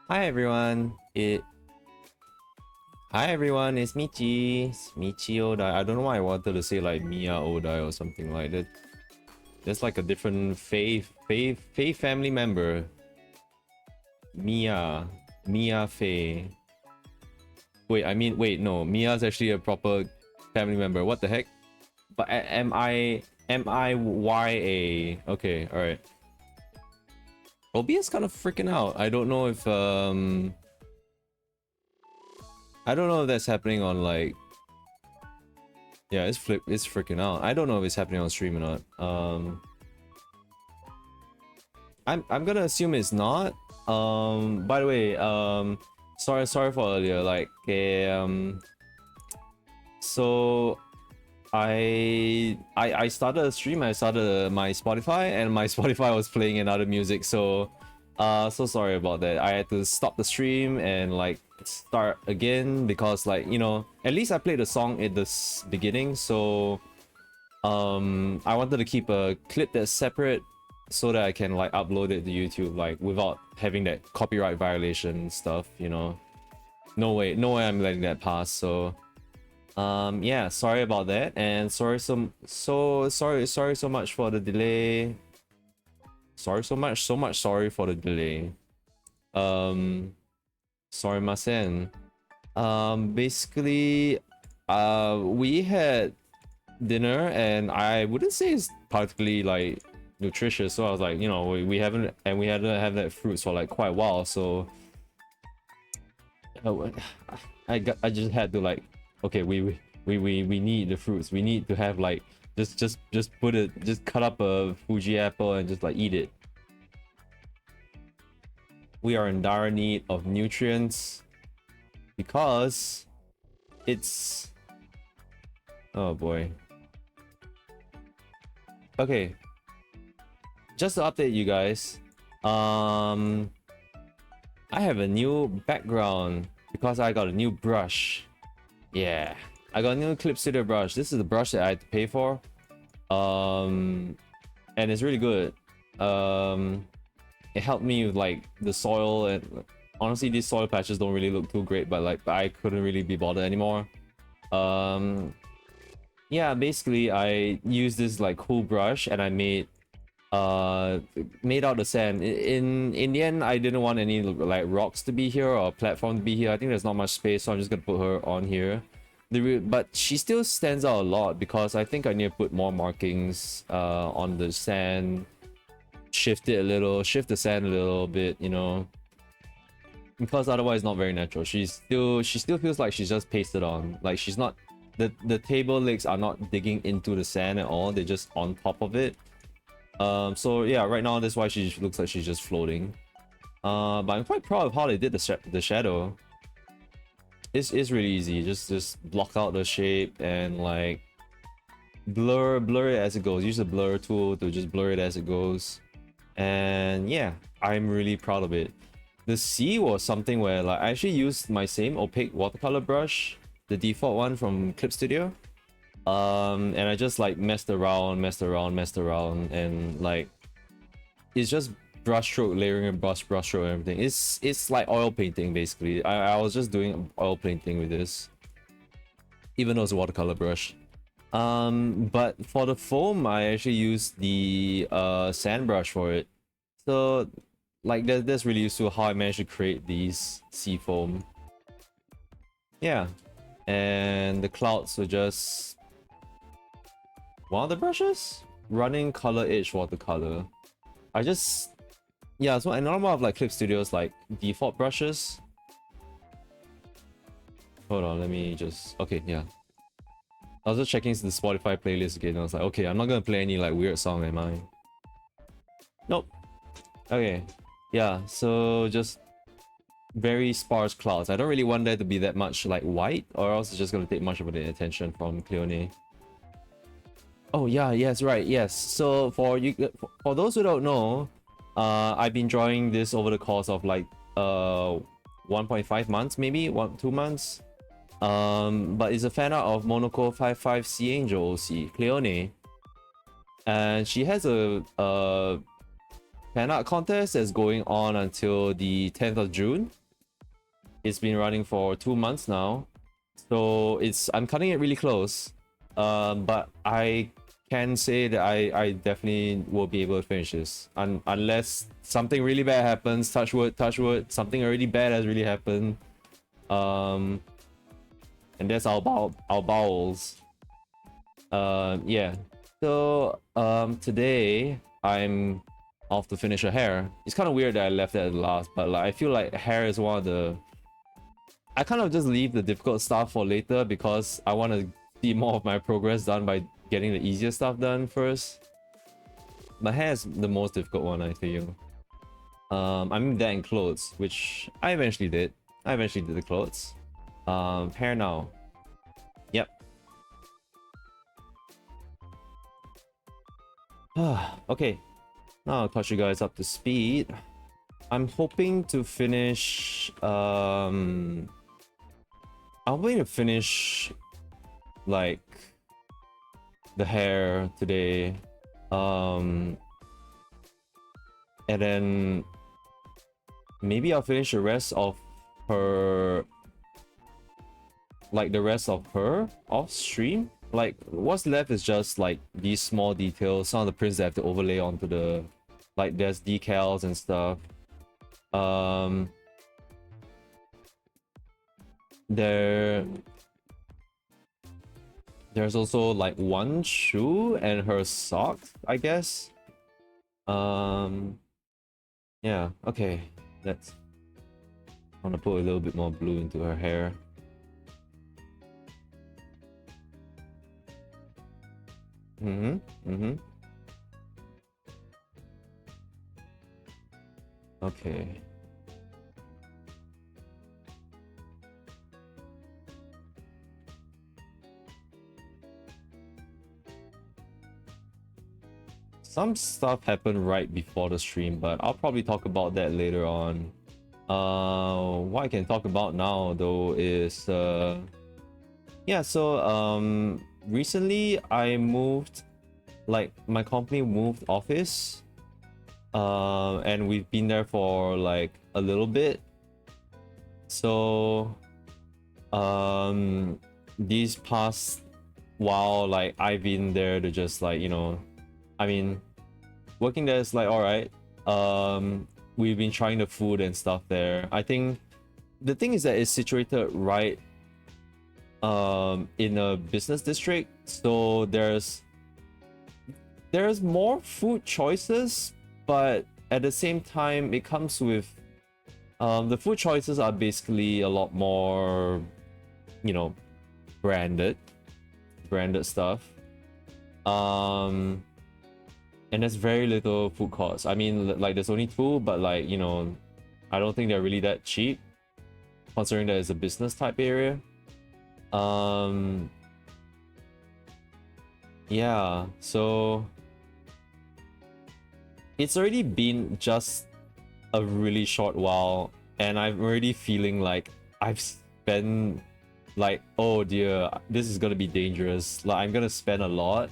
Hi everyone. Hi everyone, it's Michi. It's Michi Odai. I don't know why I wanted to say like Mia Odai or something like that. There's like a different Faye family member. Mia Faye. Wait, no. Mia's actually a proper family member. What the heck? But M-I-Y-A. Okay, alright. OBS kind of freaking out. I don't know if I don't know if that's happening on like. Yeah, it's freaking out. I don't know if it's happening on stream or not. I'm gonna assume it's not. By the way, sorry for earlier. Like, so I started a stream. I started my Spotify, and my Spotify was playing another music. So, so sorry about that. I had to stop the stream and like start again because like at least I played the song at the beginning. So I wanted to keep a clip that's separate so that I can like upload it to YouTube like without having that copyright violation stuff. No way I'm letting that pass. So yeah, sorry about that, and sorry so much for the delay. Sorry so much sorry for the delay. Sorry masen. Basically we had dinner and I wouldn't say it's particularly like nutritious, so I was like, we haven't had that fruits for like quite a while, so I just had to like, okay, we need the fruits. We need to have like just cut up a Fuji apple and just like eat it. We are in dire need of nutrients because it's, oh boy. Okay, just to update you guys, I have a new background because I got a new brush. Yeah, I got a new Clip Studio brush. This is the brush that I had to pay for. And it's really good. It helped me with like the soil, and honestly these soil patches don't really look too great, but like I couldn't really be bothered anymore. Yeah, basically I used this like cool brush and I made out the sand. In the end, I didn't want any like rocks to be here or platform to be here. I think there's not much space, so I'm just gonna put her on here. But she still stands out a lot because I think I need to put more markings on the sand, shift it a little, shift the sand a little bit, because otherwise it's not very natural. She still feels like she's just pasted on. Like she's not, the table legs are not digging into the sand at all. They're just on top of it. So yeah, right now that's why she looks like she's just floating. But I'm quite proud of how they did the shadow. It's really easy. Just block out the shape and like blur it as it goes. Use the blur tool to just blur it as it goes. And yeah, I'm really proud of it. The sea was something where like I actually used my same opaque watercolor brush, the default one from Clip Studio. And I just like messed around, and like it's just brushstroke layering and brushstroke and everything. It's like oil painting basically. I was just doing oil painting with this, even though it's a watercolor brush. But for the foam, I actually used the sand brush for it. So like that's really useful how I managed to create these sea foam. Yeah, and the clouds were just one of the brushes running color edge watercolor. Yeah, so I normally have like Clip Studio's like default brushes. Hold on, let me just, okay, yeah, I was just checking the Spotify playlist again. I was like, okay, I'm not gonna play any like weird song, am I? Nope. Okay, yeah, so just very sparse clouds. I don't really want there to be that much like white, or else it's just gonna take much of the attention from Cleone. Oh yeah, yes, right, yes. So for those who don't know, I've been drawing this over the course of like 1.5 months, maybe 2 months. But it's a fan art of Monaco 55 Sea Angel OC, Cleone. And she has a fan art contest is going on until the 10th of June. It's been running for 2 months now, so I'm cutting it really close. But I can say that I definitely will be able to finish this, unless something really bad happens. Touch wood. Something already bad has really happened. And that's our bowels. Yeah. So today I'm off to finish her hair. It's kind of weird that I left it at the last, but like I feel like hair is one of the. I kind of just leave the difficult stuff for later because I want to see more of my progress done by getting the easier stuff done first. My hair is the most difficult one, I feel. I mean that in clothes, which I eventually did. I eventually did the clothes. Hair now. Yep. Okay. Now I'll catch you guys up to speed. I'm hoping to finish I'm hoping to finish like the hair today. And then maybe I'll finish the rest of her, like the rest of her off stream. Like what's left is just like these small details, some of the prints that I have to overlay onto the, like there's decals and stuff. There's also like one shoe and her socks, I guess. Yeah, okay. Let's. I want to put a little bit more blue into her hair. Okay. Some stuff happened right before the stream, but I'll probably talk about that later on. What I can talk about now though is yeah, so recently I moved, like my company moved office, and we've been there for like a little bit. So these past while, like I've been there to just like, you know, I mean, working there is like all right. We've been trying the food and stuff there. I think the thing is that it's situated right in a business district, so there's more food choices, but at the same time it comes with the food choices are basically a lot more, you know, branded stuff. And there's very little food courts. I mean, like there's only 2, but like, you know, I don't think they're really that cheap considering that it's a business type area. Yeah, so it's already been just a really short while and I'm already feeling like I've spent like, oh dear, this is gonna be dangerous. Like I'm gonna spend a lot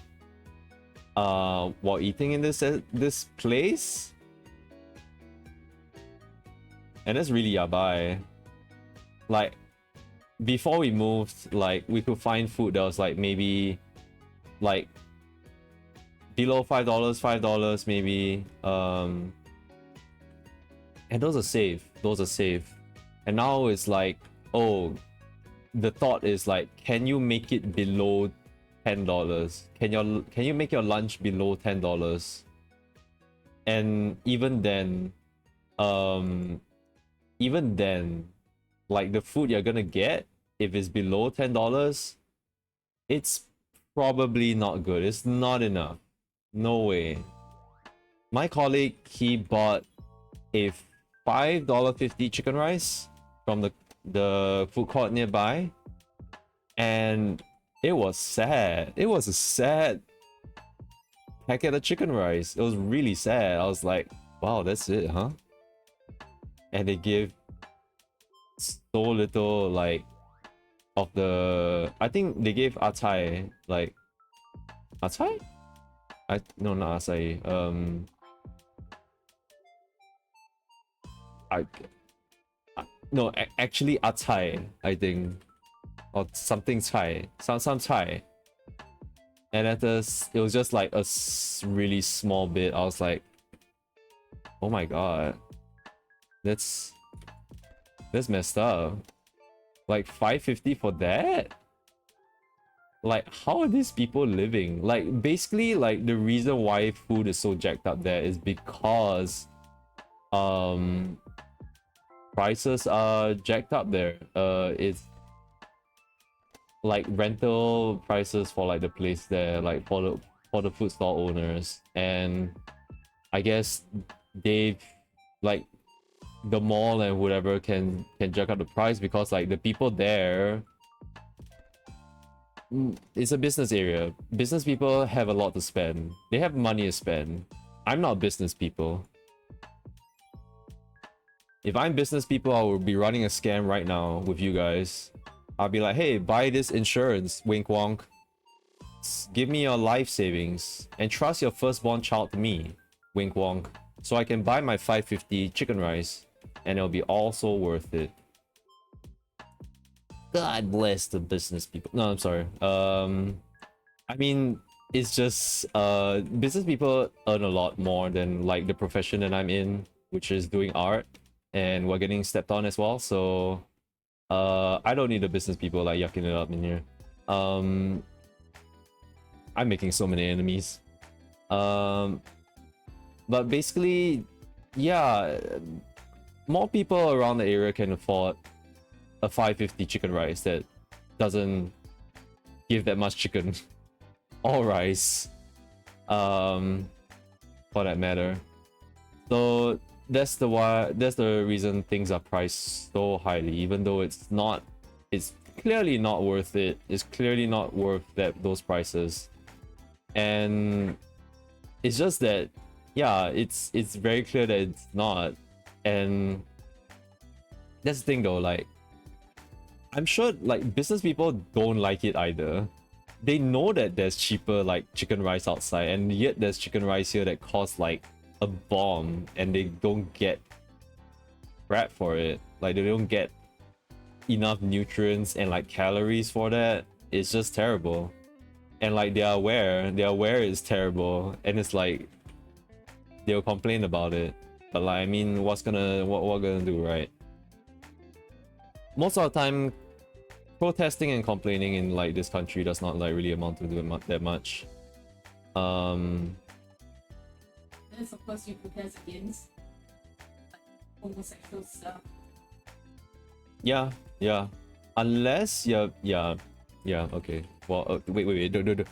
while eating in this place, and that's really yabai. Like before we moved, like we could find food that was like maybe like below $5 maybe, and those are safe, and now it's like, oh, the thought is like, can you make it below $10? Can you make your lunch below $10? And even then, like the food you're gonna get, if it's below $10, it's probably not good. It's not enough. No way. My colleague, he bought a $5.50 chicken rice from the food court nearby, and it was sad. It was a sad packet of chicken rice. It was really sad. I was like, wow, that's it, huh? And they give so little, like, of the, I think they gave acai, like, acai? No, not acai. no, actually acai, I think, or something cai, some cai. And at this, it was just like a really small bit. I was like, oh my god, that's messed up. Like 550 for that? Like, how are these people living? Like, basically, like the reason why food is so jacked up there is because prices are jacked up there. It's like rental prices for like the place there, like for the food stall owners, and I guess they've like the mall and whatever can jack up the price because like the people there, it's a business area. Business people have a lot to spend. They have money to spend. I'm not business people. If I'm business people, I would be running a scam right now with you guys. I'll be like, hey, buy this insurance, wink wonk. Give me your life savings and trust your firstborn child to me, wink wonk, so I can buy my 550 chicken rice and it'll be also worth it. God bless the business people. No, I'm sorry. I mean, it's just business people earn a lot more than like the profession that I'm in, which is doing art, and we're getting stepped on as well. So I don't need the business people like yucking it up in here. I'm making so many enemies. But basically, yeah, more people around the area can afford a 550 chicken rice that doesn't give that much chicken or rice, for that matter. So that's the reason things are priced so highly, even though it's clearly not worth it. It's clearly not worth those prices. And it's just that, yeah, it's very clear that it's not. And that's the thing though, like, I'm sure like business people don't like it either. They know that there's cheaper like chicken rice outside, and yet there's chicken rice here that costs like a bomb, and they don't get crap for it. Like, they don't get enough nutrients and like calories for that. It's just terrible. And like they're aware it's terrible, and it's like they'll complain about it. But like, I mean, what gonna do, right? Most of the time, protesting and complaining in like this country does not like really amount to that much. And of course you protest against homosexual stuff. Yeah. Unless you're, yeah. Okay. Well, wait. Don't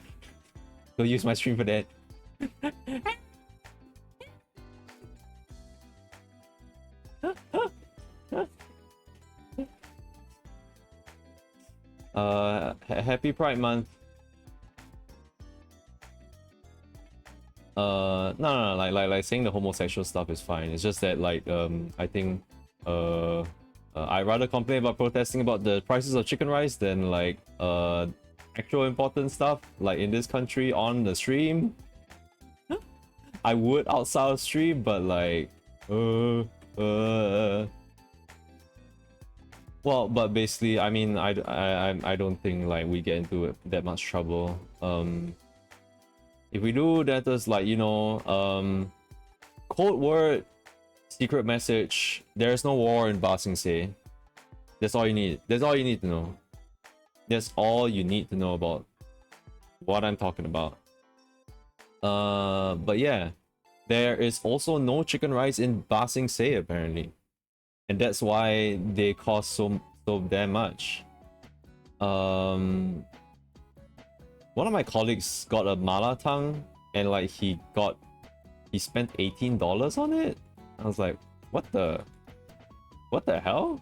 use my stream for that. Happy Pride Month. No, like saying the homosexual stuff is fine. It's just that like I think I rather complain about protesting about the prices of chicken rice than like actual important stuff like in this country on the stream. I would outside of stream, but like well, but basically, I mean, I don't think like we get into that much trouble. If we do, that is like, you know, code word, secret message. There's no war in Ba Sing Se. That's all you need. That's all you need to know. That's all you need to know about what I'm talking about. But yeah, there is also no chicken rice in Ba Sing Se apparently. And that's why they cost so damn much. One of my colleagues got a mala tang, and like he spent $18 on it. I was like, what the hell?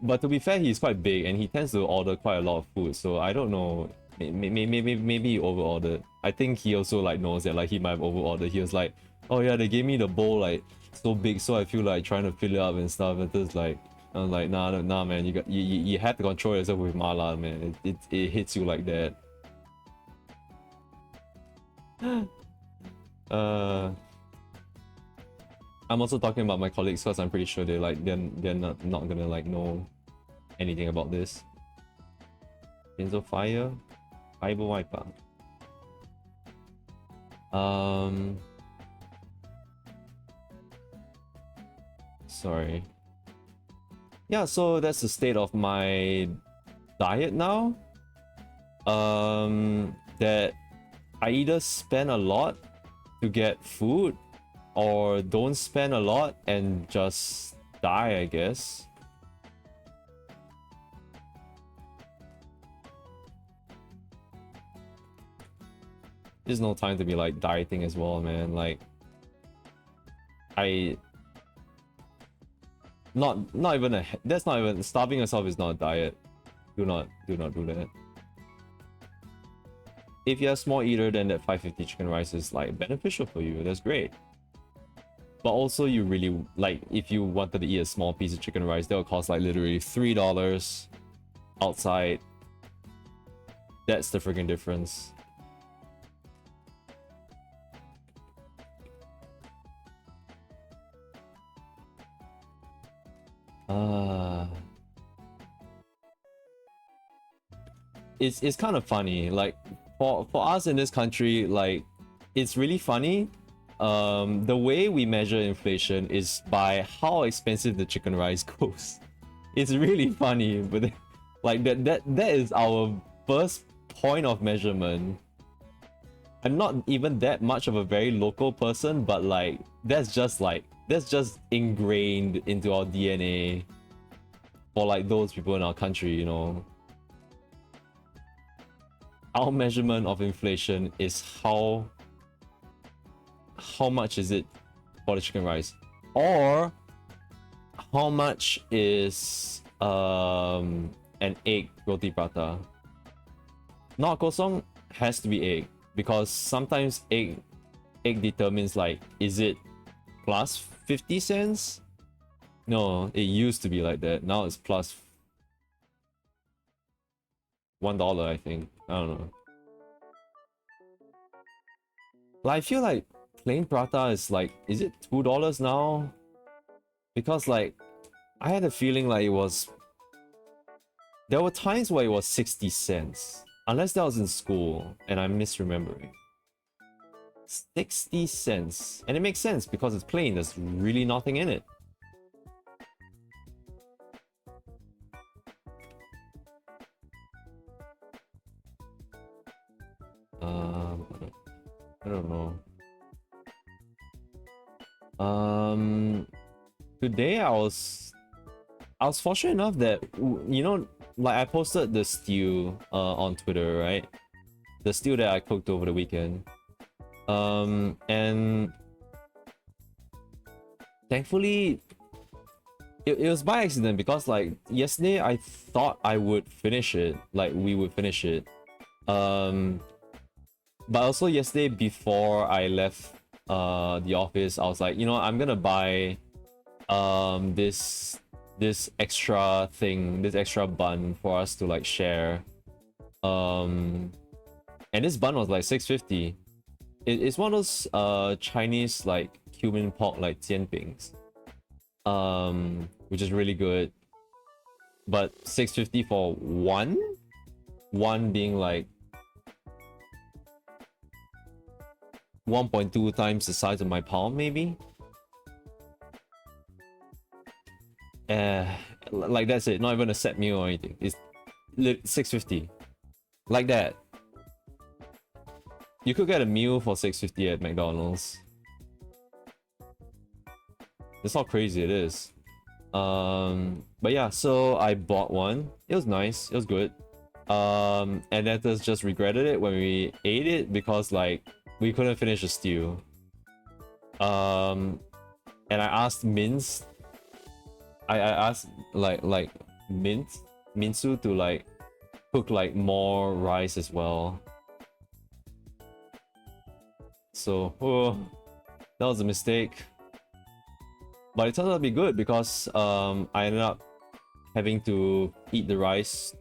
But to be fair, he's quite big and he tends to order quite a lot of food, so I don't know. Maybe he over ordered. I think he also like knows that like he might have over ordered. He was like, oh yeah, they gave me the bowl like so big, so I feel like trying to fill it up and stuff. And just like, I was like, nah, man, you have to control yourself with mala, man. It hits you like that. I'm also talking about my colleagues because I'm pretty sure they're not gonna like know anything about this. Benzo fire, fiber wiper. Sorry. Yeah, so that's the state of my diet now. That I either spend a lot to get food or don't spend a lot and just die, I guess. There's no time to be like dieting as well, man. Like not even a, that's not even, starving yourself is not a diet. Do not do that. If you're a small eater, then that 550 chicken rice is like beneficial for you. That's great. But also, you really like, if you wanted to eat a small piece of chicken rice, that would cost like literally $3 outside. That's the freaking difference. It's kind of funny, like for us in this country, like it's really funny. The way we measure inflation is by how expensive the chicken rice goes. It's really funny, but like that is our first point of measurement. I'm not even that much of a very local person, but like that's just ingrained into our DNA for like those people in our country, you know. Our measurement of inflation is how much is it for the chicken rice, or how much is an egg roti prata. Not kosong has to be egg, because sometimes egg determines like, is it plus 50 cents? No, it used to be like that. Now it's plus $1, I think. I don't know. Like, I feel like plain prata is like, is it $2 now? Because like, I had a feeling like it was, there were times where it was 60 cents. Unless that was in school and I'm misremembering. 60 cents. And it makes sense because it's plain, there's really nothing in it. I don't know. Today I was fortunate enough that, you know, like I posted the stew on Twitter, right? The stew that I cooked over the weekend. And thankfully it was by accident, because like yesterday I thought I would finish it, like we would finish it. But also yesterday before I left the office, I was like, you know, I'm gonna buy this extra thing, this extra bun for us to like share. And this bun was like $6.50. It's one of those Chinese like cumin pork like jianpings, which is really good. But $6.50 for one being like 1.2 times the size of my palm, maybe. Like that's it. Not even a set meal or anything. It's $6.50, like that. You could get a meal for $6.50 at McDonald's. That's how crazy it is. But yeah, so I bought one. It was nice. It was good. And then just regretted it when we ate it, because like we couldn't finish the stew. And I asked Mince. I asked like Minsu to like cook like more rice as well. So that was a mistake. But it turned out to be good, because I ended up having to eat the rice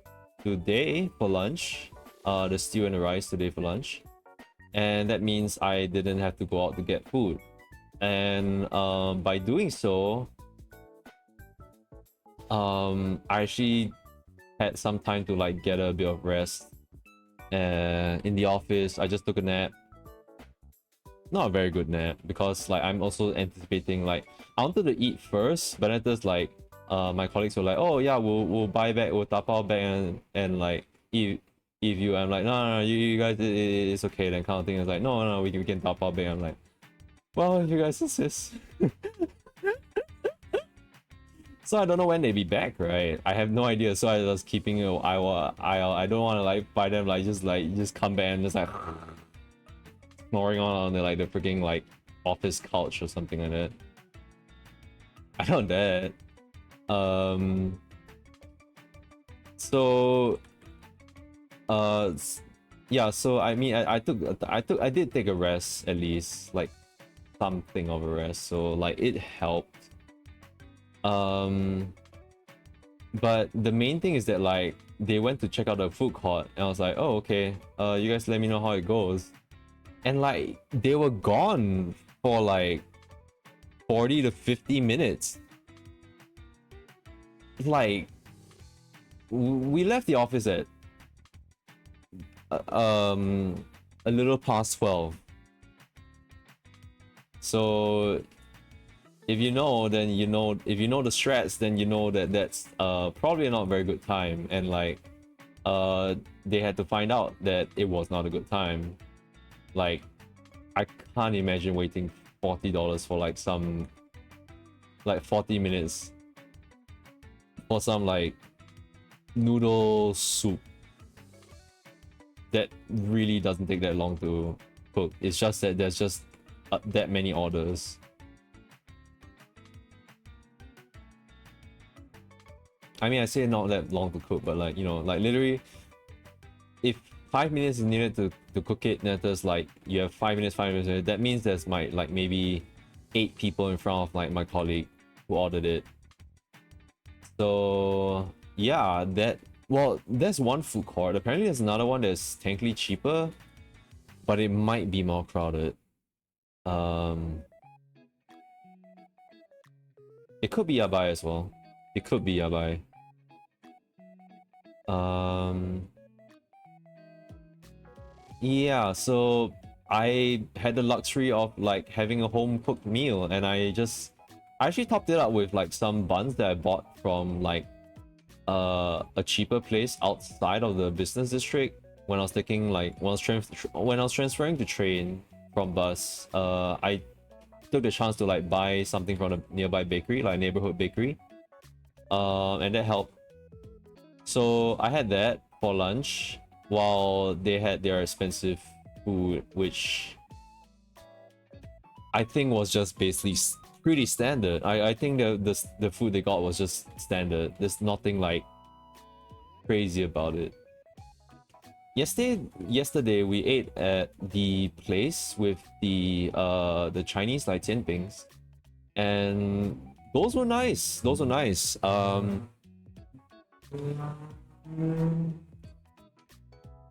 today for lunch. The stew and the rice today for lunch. And that means I didn't have to go out to get food. And by doing so, I actually had some time to like get a bit of rest. In the office, I just took a nap. Not a very good nap because like I'm also anticipating like I wanted to eat first, but then there's like my colleagues were like, oh yeah, we'll buy back, we'll tapao back and like if you, I'm like no, you guys it's okay then kind of thing. It's like no we can tapao back. I'm like, well, if you guys insist. So I don't know when they be back, right? I have no idea. So I was keeping it. I don't want to like buy them like just come back and just like snoring on the like the freaking like office couch or something like that. I know that. So yeah, so I mean I did take a rest, at least like something of a rest, so like it helped. But the main thing is that like they went to check out the food court and I was like, oh okay, you guys let me know how it goes. And like they were gone for like 40 to 50 minutes. Like we left the office at a little past 12. So if you know, then you know. If you know the strats, then you know that that's probably not a very good time. And like they had to find out that it was not a good time. Like I can't imagine waiting $40 for like some like 40 minutes for some like noodle soup that really doesn't take that long to cook. It's just that there's just that many orders. I mean, I say not that long to cook, but like, you know, like literally if 5 minutes is needed to cook it, then there's like you have 5 minutes, that means there's like maybe 8 people in front of like my colleague who ordered it. So yeah, there's one food court. Apparently there's another one that's technically cheaper, but it might be more crowded. It could be Yabai as well. It could be Yabai. Yeah, so I had the luxury of like having a home cooked meal, and I actually topped it up with like some buns that I bought from like a cheaper place outside of the business district when I was taking like when I was transferring to train from bus. I took the chance to like buy something from a nearby bakery, like neighborhood bakery, and that helped. So I had that for lunch while they had their expensive food, which I think was just basically pretty standard. I think the food they got was just standard. There's nothing like crazy about it. Yesterday we ate at the place with the Chinese like tianpings, and those were nice. Those were nice.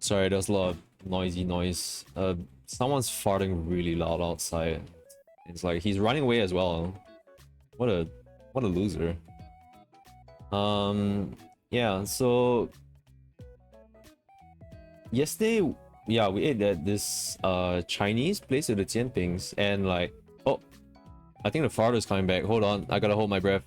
Sorry, there's a lot of noise. Someone's farting really loud outside. It's like he's running away as well. What a loser. Yeah, so yesterday, yeah, we ate at this Chinese place with the tianpings, and like, oh, I think the fart is coming back. Hold on, I gotta hold my breath.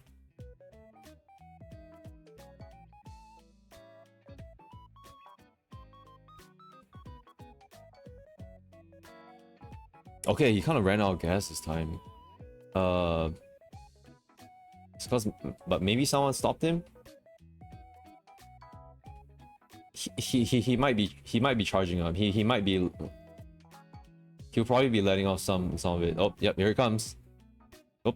Okay, he kind of ran out of gas this time. It's cause, but maybe someone stopped him. He might be charging up. He might be. He'll probably be letting off some of it. Oh, yep, here it comes. Oh.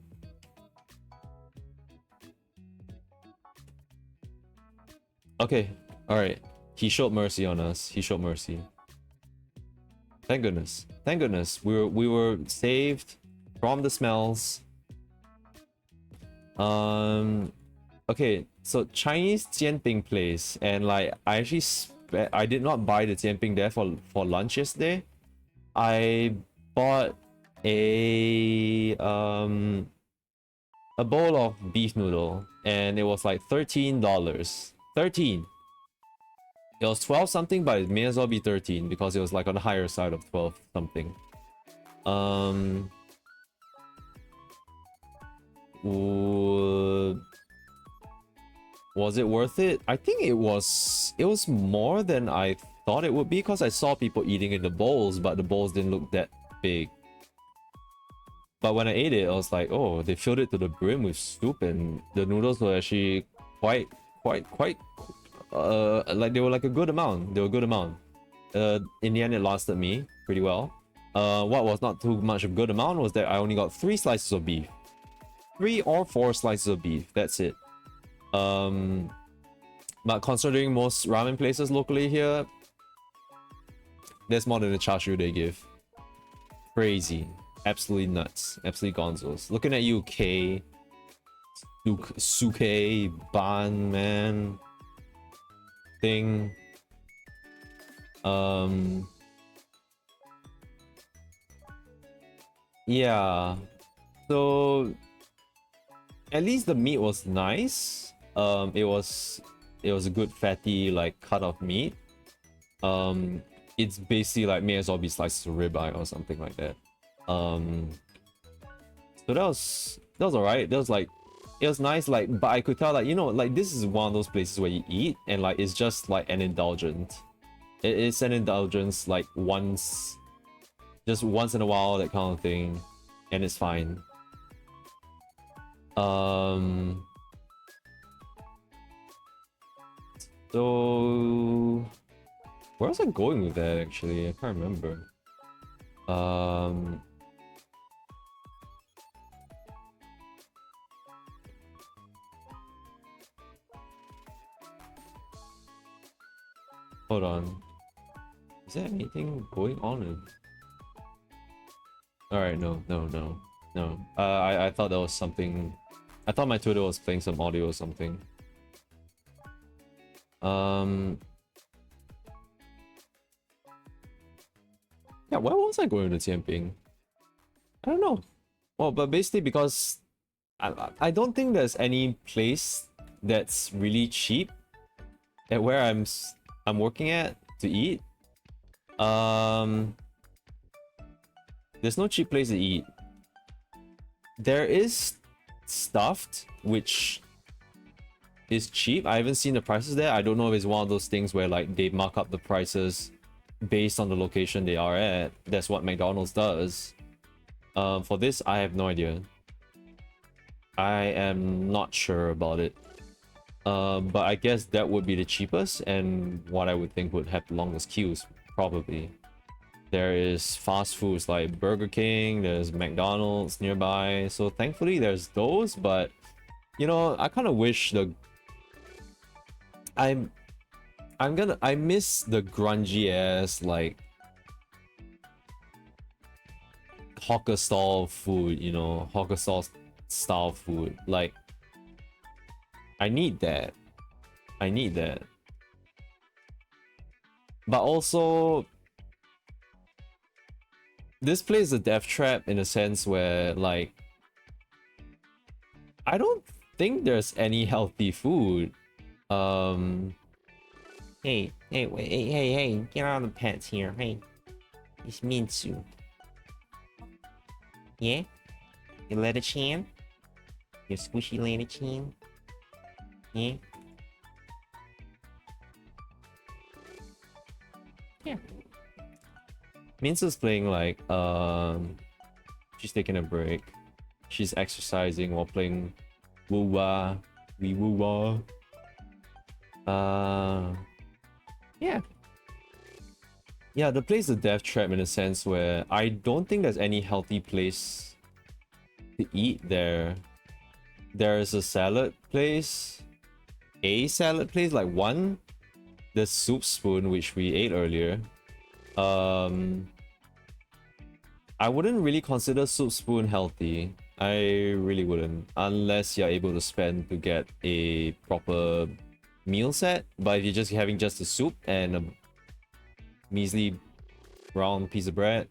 Okay, all right. He showed mercy on us. He showed mercy. Thank goodness. Thank goodness. We were saved from the smells. Okay, so Chinese jianping place, and like I did not buy the jianping there for lunch yesterday. I bought a bowl of beef noodle, and it was like $13. 13. It was 12 something, but it may as well be 13 because it was like on the higher side of 12 something. Was it worth it? I think it was more than I thought it would be, because I saw people eating in the bowls, but the bowls didn't look that big. But when I ate it, I was like, oh, they filled it to the brim with soup, and the noodles were actually quite like they were like a good amount. They were a good amount. In the end, it lasted me pretty well. What was not too much of a good amount was that I only got 3 slices of beef. 3 or 4 slices of beef. That's it. But considering most ramen places locally here, there's more than the char siu they give. Crazy. Absolutely nuts. Absolutely gonzos. Looking at you, K. Suke, Ban, man. Thing. Yeah. So at least the meat was nice. It was a good fatty like cut of meat. It's basically like may as well be slices of ribeye or something like that. So that was alright. That was like, it was nice, like, but I could tell, like, you know, like this is one of those places where you eat and like it's just like an indulgence. It's an indulgence, like just once in a while, that kind of thing, and it's fine. So where was I going with that actually? I can't remember. Hold on. Is there anything going on? Alright, no. I thought that was something. I thought my Twitter was playing some audio or something. Yeah, where was I going to Tianping? I don't know. Well, but basically because I don't think there's any place that's really cheap at where I'm working at to eat. There's no cheap place to eat. There is stuffed, which is cheap. I haven't seen the prices there. I don't know if it's one of those things where like they mark up the prices based on the location they are at. That's what McDonald's does. For this, I have no idea. I am not sure about it. But I guess that would be the cheapest and what I would think would have the longest queues, probably. There is fast foods like Burger King, there's McDonald's nearby, so thankfully there's those, but you know, I kind of wish I miss the grungy ass like hawker stall food, you know, hawker style food. Like I need that. But also this place is a death trap in a sense where like I don't think there's any healthy food. Hey, wait, hey, get out of the pets here. Hey, it's Minsu. Yeah? You let it chan? Your squishy lady chan? Yeah? Yeah. Minsa's playing like she's taking a break. She's exercising while playing woo-wah. Woo-wah. Yeah. Yeah, the place is a death trap in a sense where I don't think there's any healthy place to eat there. There's a salad place. Like one. The soup spoon, which we ate earlier. I wouldn't really consider soup spoon healthy. I really wouldn't, unless you're able to spend to get a proper meal set. But if you're just having just the soup and a measly round piece of bread,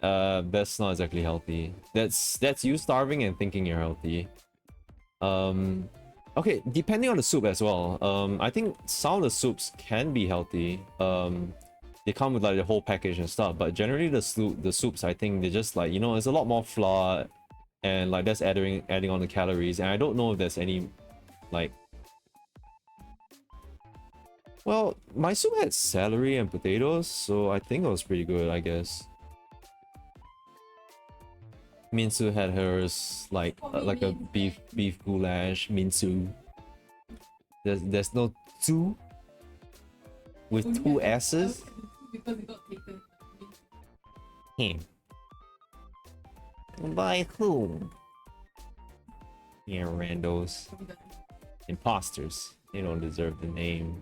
That's not exactly healthy. That's you starving and thinking you're healthy. Okay, depending on the soup as well. I think some of the soups can be healthy. They come with like the whole package and stuff, but generally the soups, I think they just like, you know, it's a lot more flour and like that's adding on the calories, and I don't know if there's any like, well, my soup had celery and potatoes, so I think it was pretty good, I guess. Minsu had hers like a beef goulash. Minsu. There's no two with two S's. Because it got taken. Him. By who? Yeah, randos. Imposters. They don't deserve the name.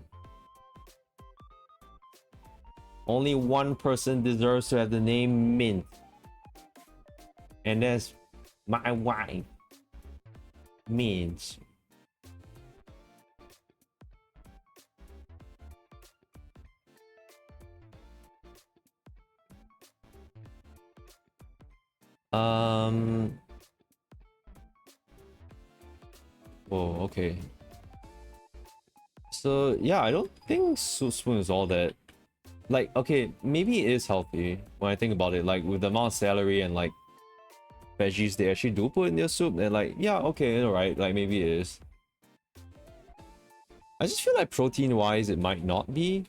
Only one person deserves to have the name Mint. And that's my wife. Mint. Oh, okay. So yeah, I don't think soup spoon is all that. Like, okay, maybe it is healthy when I think about it. Like with the amount of celery and like veggies they actually do put in their soup, and like, yeah, okay, alright, like maybe it is. I just feel like protein wise it might not be.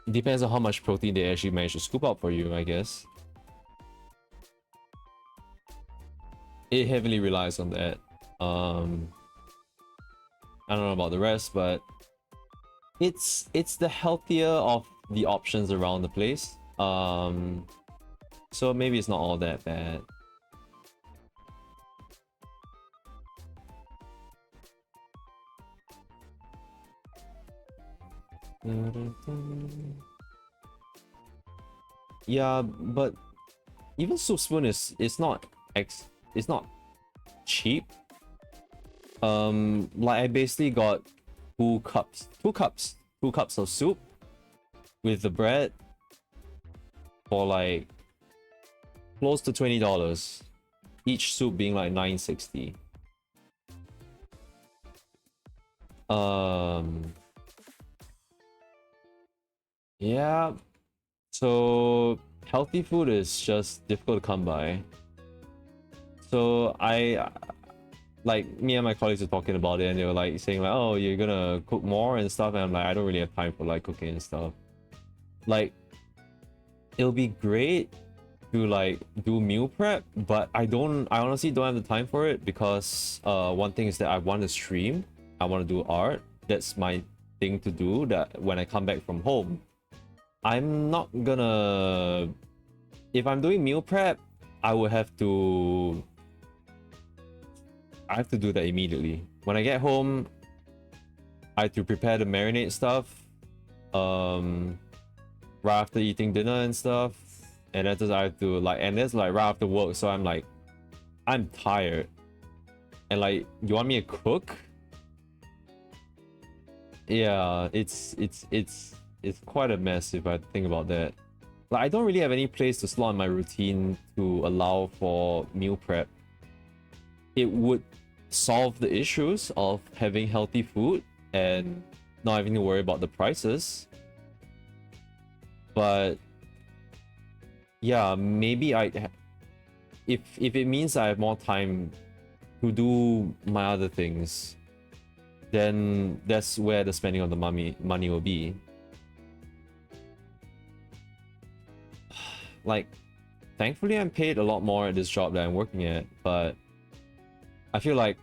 It depends on how much protein they actually manage to scoop out for you, I guess. It heavily relies on that. I don't know about the rest, but it's the healthier of the options around the place. So maybe it's not all that bad. Yeah, but even soup spoon is not cheap. Like I basically got two cups of soup with the bread for like close to $20. Each soup being like $9.60. Yeah. So healthy food is just difficult to come by. So like me and my colleagues were talking about it, and they were like saying like, oh, you're gonna cook more and stuff, and I'm like, I don't really have time for like cooking and stuff. Like it'll be great to like do meal prep, but I honestly don't have the time for it, because one thing is that I want to stream, I want to do art. That's my thing to do, that when I come back from home. I'm not gonna, if I'm doing meal prep, I have to do that immediately. When I get home, I have to prepare the marinade stuff right after eating dinner and stuff, and then I have to like, and that's like right after work, so I'm like, I'm tired, and like, you want me to cook? Yeah, it's quite a mess if I think about that. Like, I don't really have any place to slot in my routine to allow for meal prep. It would solve the issues of having healthy food and not having to worry about the prices. But yeah, maybe if it means I have more time to do my other things, then that's where the spending of the money will be. Like, thankfully I'm paid a lot more at this job that I'm working at, but I feel like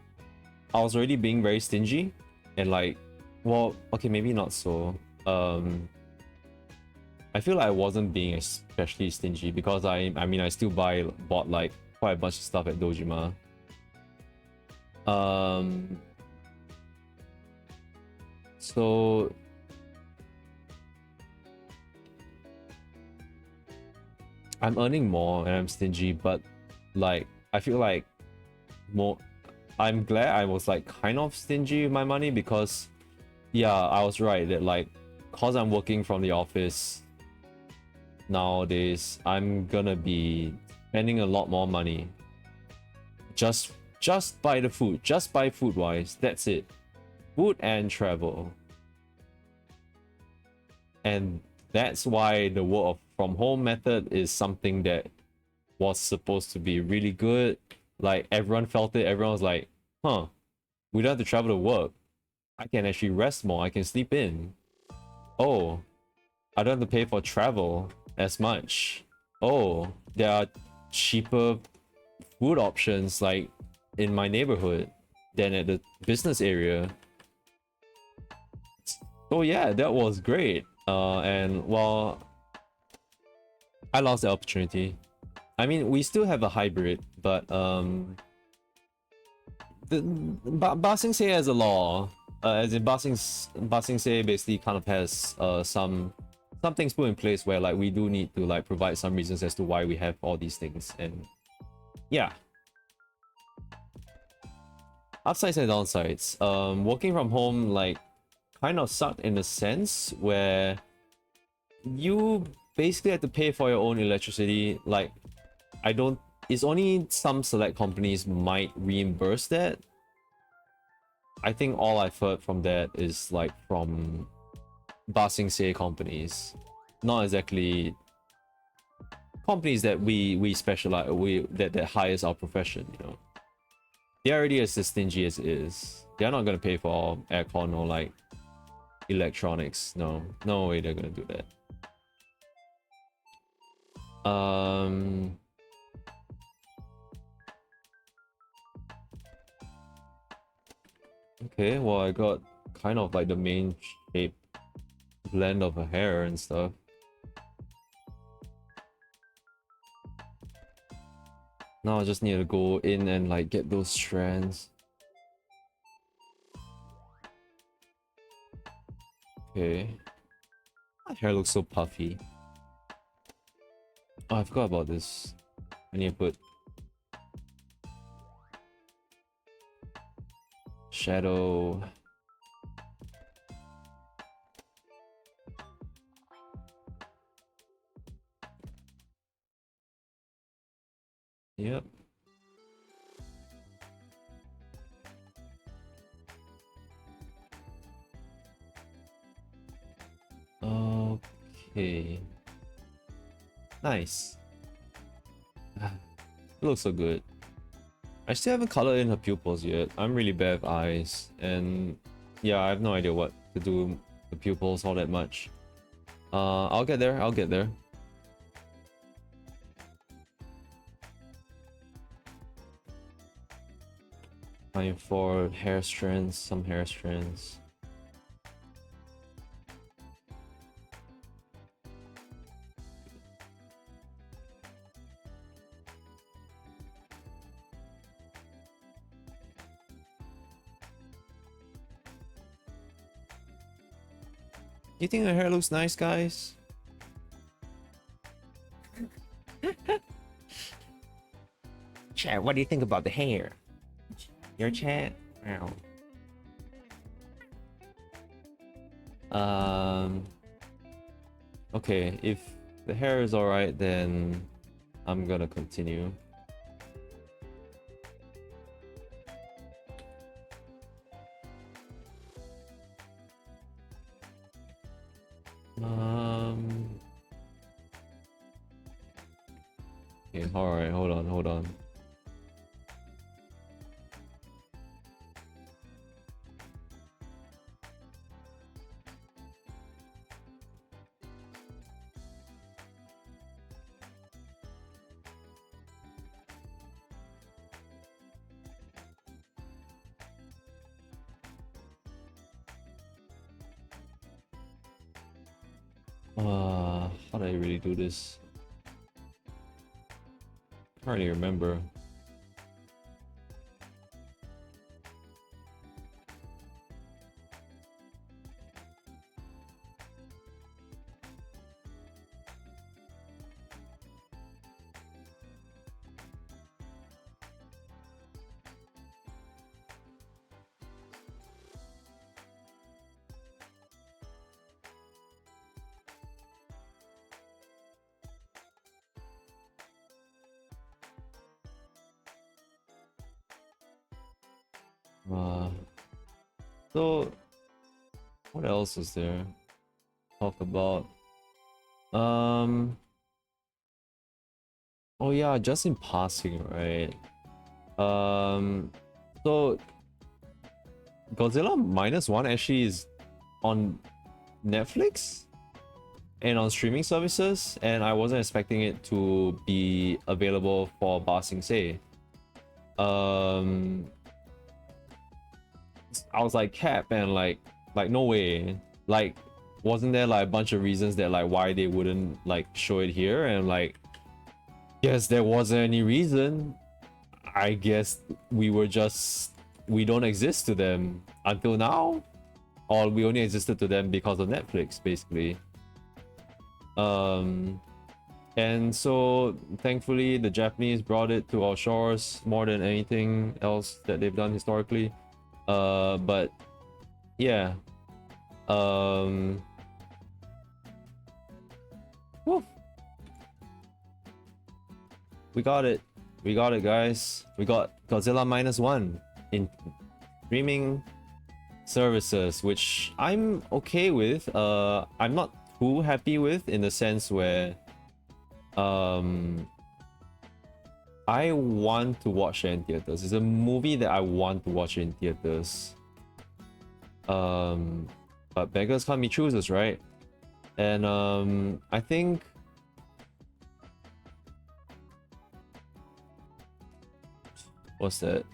I was already being very stingy, and like, well, okay, maybe not so. I feel like I wasn't being especially stingy, because I mean I still bought like quite a bunch of stuff at Dojima. So I'm earning more and I'm stingy, but like I feel like more, I'm glad I was like kind of stingy with my money, because yeah, I was right that like, cause I'm working from the office, nowadays, I'm gonna be spending a lot more money. Just buy the food. Just buy food wise. That's it. Food and travel. And that's why the work from home method is something that was supposed to be really good. Like everyone felt it. Everyone was like, huh, we don't have to travel to work. I can actually rest more. I can sleep in. Oh, I don't have to pay for travel as much. Oh, there are cheaper food options like in my neighborhood than at the business area. So yeah, that was great. And well, I lost the opportunity. I mean, we still have a hybrid, but Ba Sing Se has a law. As in Ba Sing Se basically kind of has some things put in place where like we do need to like provide some reasons as to why we have all these things, and yeah. Upsides and downsides. Working from home like kind of sucked in a sense where you basically have to pay for your own electricity. Like, I don't. It's only some select companies might reimburse that. I think all I've heard from that is like from Ba Sing Se companies, not exactly companies that we specialize that hires our profession. You know, they're already as stingy as it is. They're not gonna pay for aircon or like electronics. No way they're gonna do that. Okay, well, I got kind of like the main shape blend of a hair and stuff. Now I just need to go in and like get those strands. Okay. My hair looks so puffy. Oh, I forgot about this. I need to put shadow. Yep. Okay. Nice. It looks so good. I still haven't colored in her pupils yet. I'm really bad with eyes, and yeah, I have no idea what to do the pupils all that much. I'll get there. I'll get there. Time for hair strands, some hair strands. You think her hair looks nice, guys? Chat, what do you think about the hair? Your chat? Wow. Okay, if the hair is alright, then I'm gonna continue. Okay, alright, hold on. How do I really do this? I can't really remember. So what else is there? Talk about. Oh yeah, just in passing, right? So Godzilla -1 actually is on Netflix and on streaming services, and I wasn't expecting it to be available for Ba Sing Se. I was like, cap, and like no way. Like, wasn't there like a bunch of reasons that like why they wouldn't like show it here? And like, yes, there wasn't any reason. I guess we don't exist to them until now, or we only existed to them because of Netflix, basically. And so thankfully the Japanese brought it to our shores more than anything else that they've done historically. But yeah, woof. We got it, guys. We got Godzilla -1 in streaming services, which I'm okay with. I'm not too happy with, in the sense where I want to watch it in theaters. It's a movie that I want to watch in theaters. But beggars can't be choosers, right? And I think what's that?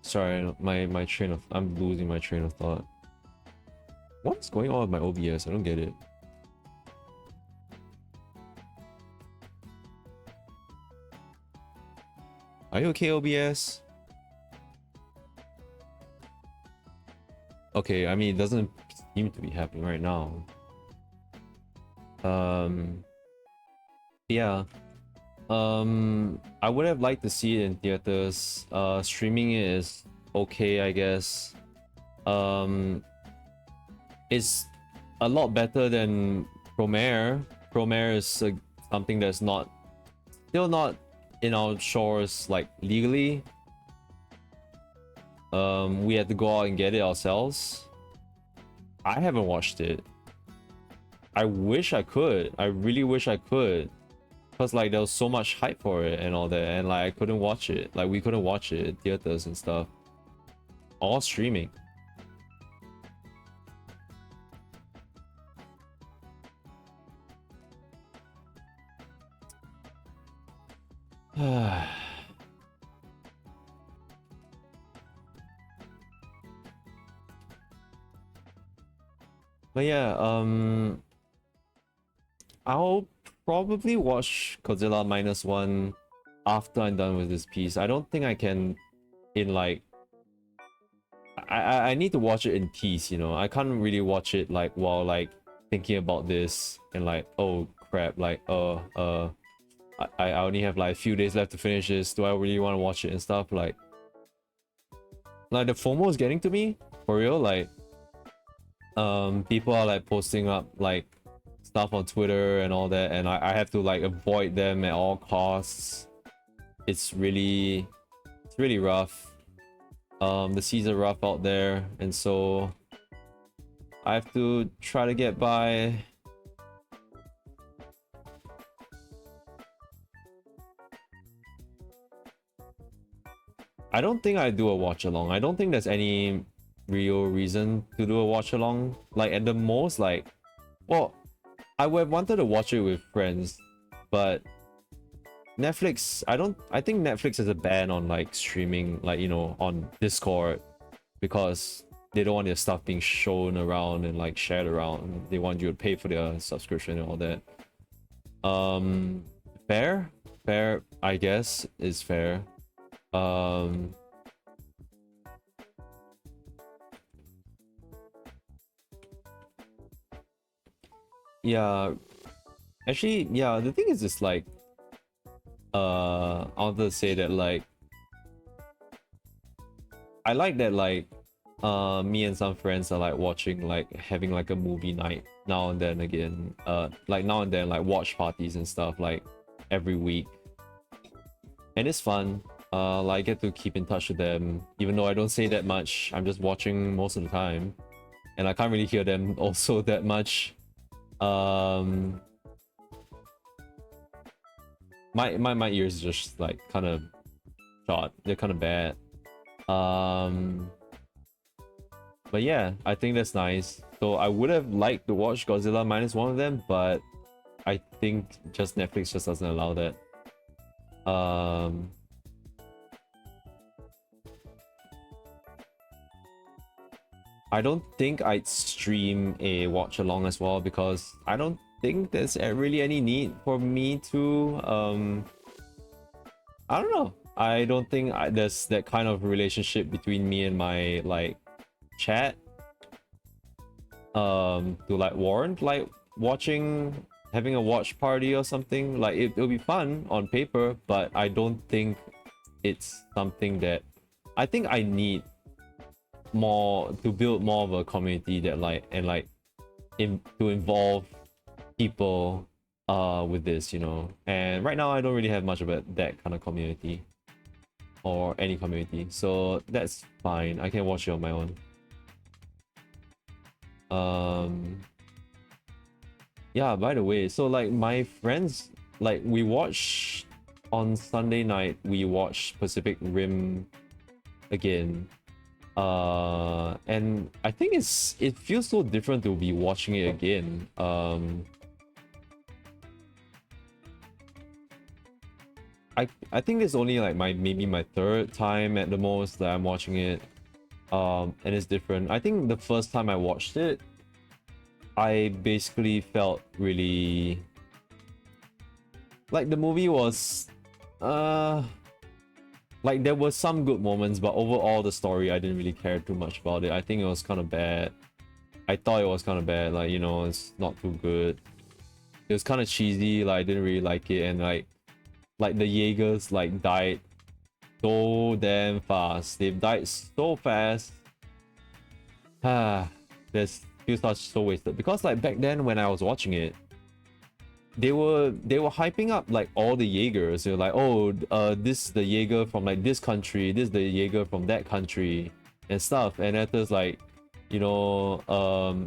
Sorry, my train of I'm losing my train of thought. What's going on with my OBS? I don't get it. Are you okay, OBS? Okay, I mean, it doesn't seem to be happening right now. Yeah. I would have liked to see it in theaters. Streaming it is okay, I guess. It's a lot better than Promare. Promare is something that's still not in our shores, like, legally. We had to go out and get it ourselves. I haven't watched it. I wish I could. I really wish I could. Because like there was so much hype for it and all that, and like I couldn't watch it. Like we couldn't watch it in theaters and stuff. All streaming. But yeah, I'll probably watch Godzilla -1 after I'm done with this piece. I don't think I can in like I need to watch it in peace, you know. I can't really watch it like while like thinking about this and like, oh crap, like I only have like a few days left to finish this. Do I really want to watch it and stuff? Like the FOMO is getting to me for real. Like people are like posting up like stuff on Twitter and all that, and I have to like avoid them at all costs. It's really rough. The seas are rough out there, and so I have to try to get by. I don't think I do a watch along. I don't think there's any real reason to do a watch along. Like at the most, like, well, I would have wanted to watch it with friends, but Netflix, I think Netflix has a ban on like streaming, like, you know, on Discord, because they don't want their stuff being shown around and like shared around. They want you to pay for their subscription and all that. Fair, I guess, is fair. Yeah, actually, yeah, the thing is just like I want to say that like I like that like me and some friends are like watching, like having like a movie night now and then again, like now and then, like watch parties and stuff like every week. and it's fun. Like I get to keep in touch with them, even though I don't say that much. I'm just watching most of the time, and I can't really hear them also that much. My ears just like kind of shot. They're kind of bad. But yeah, I think that's nice. So I would have liked to watch Godzilla minus one of them, but I think just Netflix just doesn't allow that. I don't think I'd stream a watch along as well, because I don't think there's really any need for me to I don't know. I don't think there's that kind of relationship between me and my like chat to like warrant like having a watch party or something. Like it'll be fun on paper, but I don't think it's something that I think I need more to build more of a community that like and like to involve people with this, you know. And right now I don't really have much of that kind of community or any community, so that's fine. I can watch it on my own. Yeah, by the way, so like my friends, like we watched on Sunday night, we watched Pacific Rim again. And I think it feels so different to be watching it again. I think it's only like maybe my third time at the most that I'm watching it. And it's different. I think the first time I watched it, I basically felt really like the movie was like there were some good moments, but overall the story I didn't really care too much about it. I think it was kind of bad. I thought it was kind of bad, like, you know, it's not too good. It was kind of cheesy, like I didn't really like it, and like the Jaegers like died so damn fast. They've died so fast. This feels so wasted, because like back then when I was watching it, they were hyping up like all the Jaegers. They're like, oh, this is the Jaeger from like this country, this is the Jaeger from that country and stuff. And after like, you know,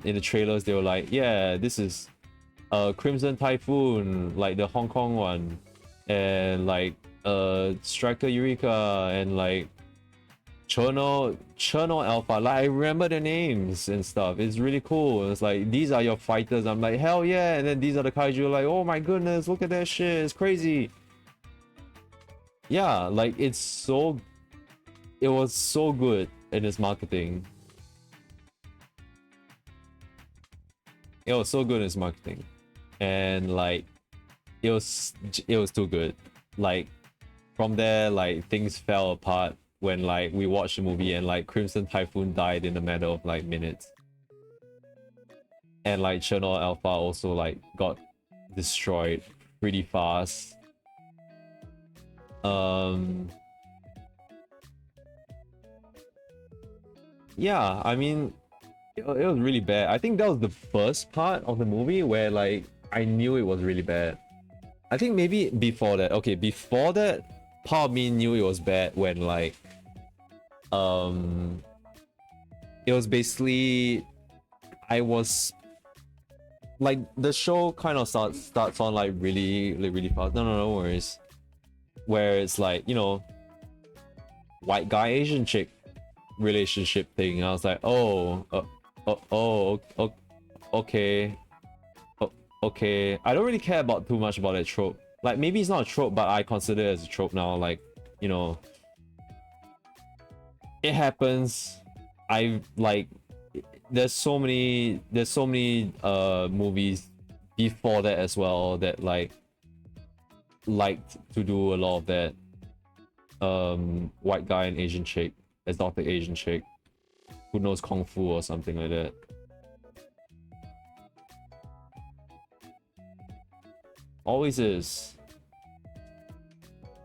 in the trailers they were like, yeah, this is Crimson Typhoon, like the Hong Kong one, and like Striker Eureka, and like Cherno Alpha. Like I remember the names and stuff. It's really cool. It's like, these are your fighters. I'm like, hell yeah. And then these are the kaiju. Like, oh my goodness, look at that shit. It's crazy. Yeah, like it was so good in its marketing. It was so good in its marketing, and like it was too good. Like from there, like things fell apart when like we watched the movie and like Crimson Typhoon died in a matter of like minutes, and like Cherno Alpha also like got destroyed pretty fast. Yeah, I mean, it was really bad. I think that was the first part of the movie where like I knew it was really bad. I think maybe before that, okay, before that, part of me knew it was bad when like it was basically, I was like, the show kind of starts on like really fast. No worries. Where it's like, you know, white guy Asian chick relationship thing. I was like, okay, okay. I don't really care about too much about that trope. Like maybe it's not a trope, but I consider it as a trope now. Like, you know, it happens. I like, there's so many movies before that as well that like liked to do a lot of that white guy and Asian chick, exotic Asian chick who knows kung fu or something like that. Always is.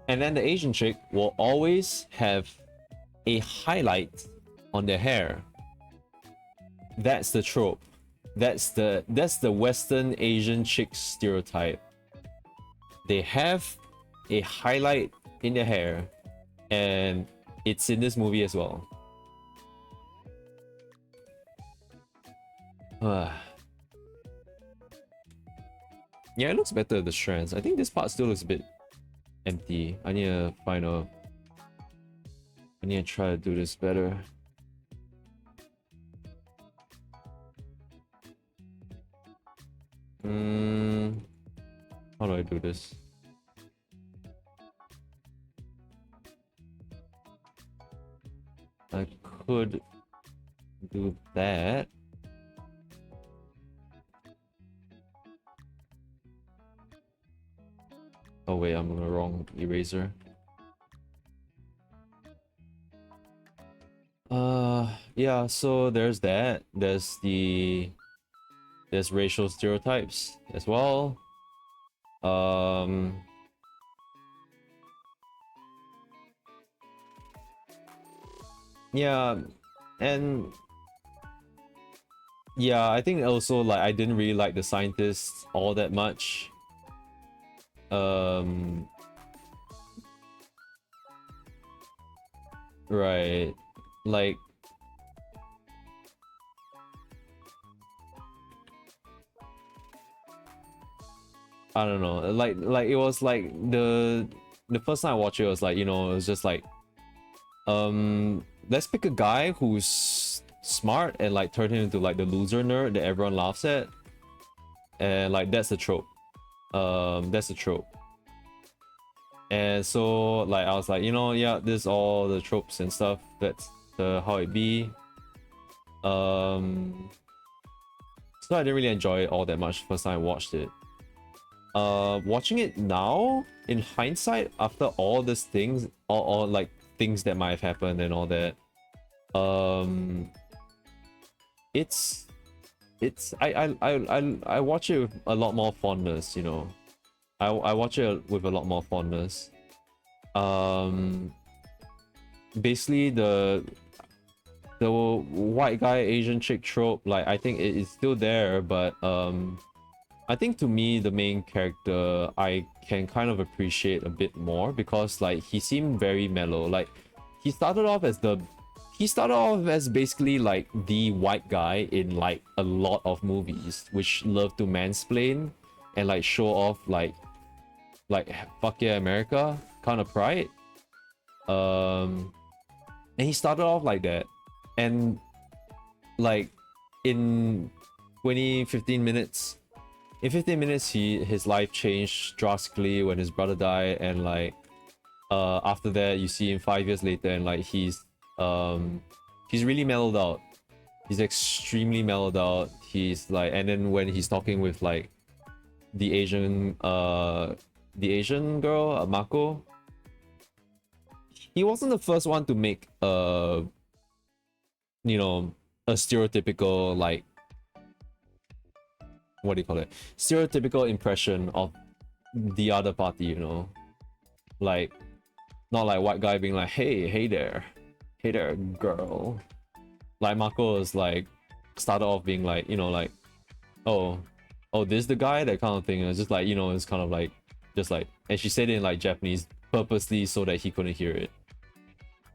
And then the Asian chick will always have a highlight on their hair. That's the trope. That's the Western Asian chick stereotype. They have a highlight in their hair, and it's in this movie as well. Yeah, it looks better, the strands. I think this part still looks a bit empty. I need to try to do this better. How do I do this? I could do that. Oh wait, I'm on the wrong eraser. Yeah, so there's that. There's racial stereotypes as well. Yeah, and yeah, I think also like I didn't really like the scientists all that much. Right, like I don't know, like it was like the first time I watched it was like, you know, it was just like let's pick a guy who's smart and like turn him into like the loser nerd that everyone laughs at, and like that's the trope. That's the trope. And so like I was like, you know, yeah, this is all the tropes and stuff. That's how it be. So I didn't really enjoy it all that much first time I watched it. Watching it now in hindsight after all these things, all like things that might have happened and all that, it's I watch it with a lot more fondness, you know. I watch it with a lot more fondness. Basically the white guy Asian chick trope, like I think it is still there, but I think to me the main character I can kind of appreciate a bit more, because like he seemed very mellow. Like he started off as basically like the white guy in like a lot of movies which love to mansplain and like show off like fuck yeah America kind of pride. And he started off like that, and like in 15 minutes his life changed drastically when his brother died, and like after that you see him 5 years later and like he's really mellowed out. He's extremely mellowed out. He's like, and then when he's talking with like the Asian girl, Mako, he wasn't the first one to make you know, a stereotypical like, what do you call it, stereotypical impression of the other party, you know, like not like white guy being like, hey there girl. Like Mako is like started off being like, you know, like oh this the guy, that kind of thing. It's just like, you know, it's kind of like just like, and she said it in like Japanese purposely so that he couldn't hear it,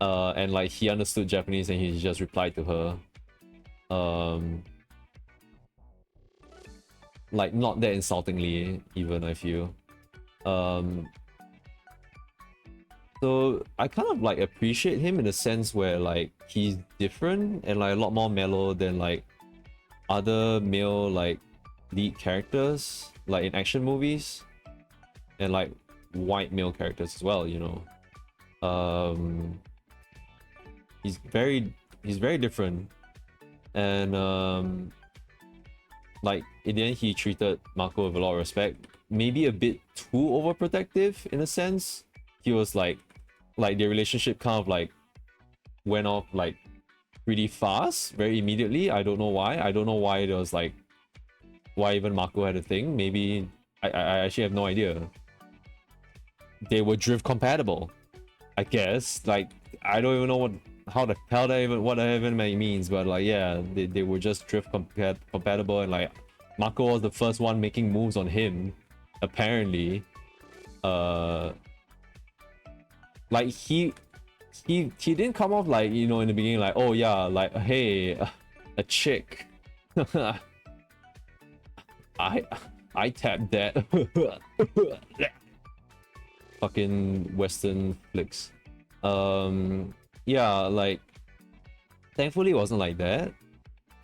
and like he understood Japanese and he just replied to her, like not that insultingly even, I feel. So I kind of like appreciate him in a sense where like he's different and like a lot more mellow than like other male like lead characters like in action movies, and like white male characters as well, you know. He's very different, and like in the end he treated Mako with a lot of respect, maybe a bit too overprotective in a sense. He was like their relationship kind of like went off like pretty fast, very immediately. I don't know why there was like, why even Mako had a thing. Maybe I actually have no idea. They were drift compatible, I guess. Like I don't even know what the hell that even means, but like yeah, they were just drift compatible, and like Mako was the first one making moves on him apparently. Like he didn't come off like, you know, in the beginning like, oh yeah, like, hey, a chick. I tapped that. Fucking Western flicks. Yeah, like thankfully it wasn't like that.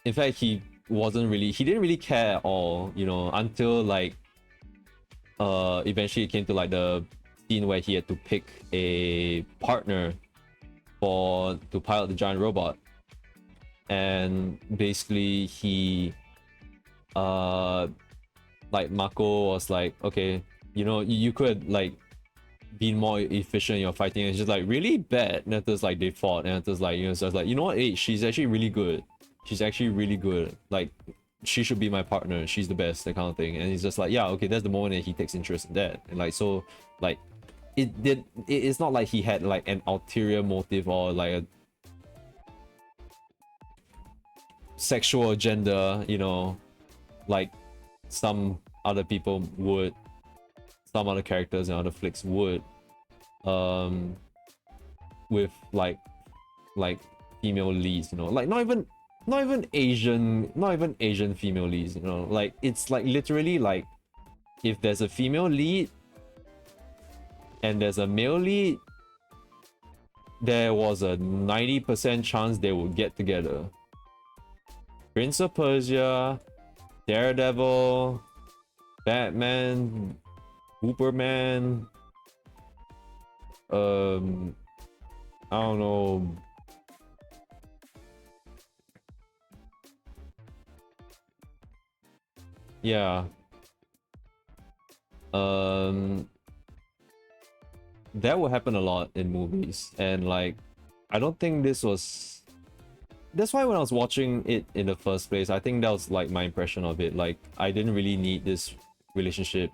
In fact, he didn't really care at all, you know, until like eventually it came to like the scene where he had to pick a partner to pilot the giant robot. And basically he like Mako was like, okay, you know, you could like been more efficient in your fighting. And it's just like really bad. And it's like they fought, and it's like, you know, so it's like, you know what, hey, she's actually really good. She's actually really good. Like she should be my partner. She's the best, that kind of thing. And he's just like, yeah, okay, that's the moment that he takes interest in that. And like, so like it's not like he had like an ulterior motive or like a sexual agenda, you know, like some other people would, some other characters and other flicks would, with like female leads, you know, like not even Asian female leads, you know, like it's like literally like if there's a female lead and there's a male lead, there was a 90% chance they would get together. Prince of Persia, Daredevil, Batman, Superman, I don't know. Yeah. That will happen a lot in movies, and like I don't think this was, that's why when I was watching it in the first place, I think that was like my impression of it. Like I didn't really need this relationship.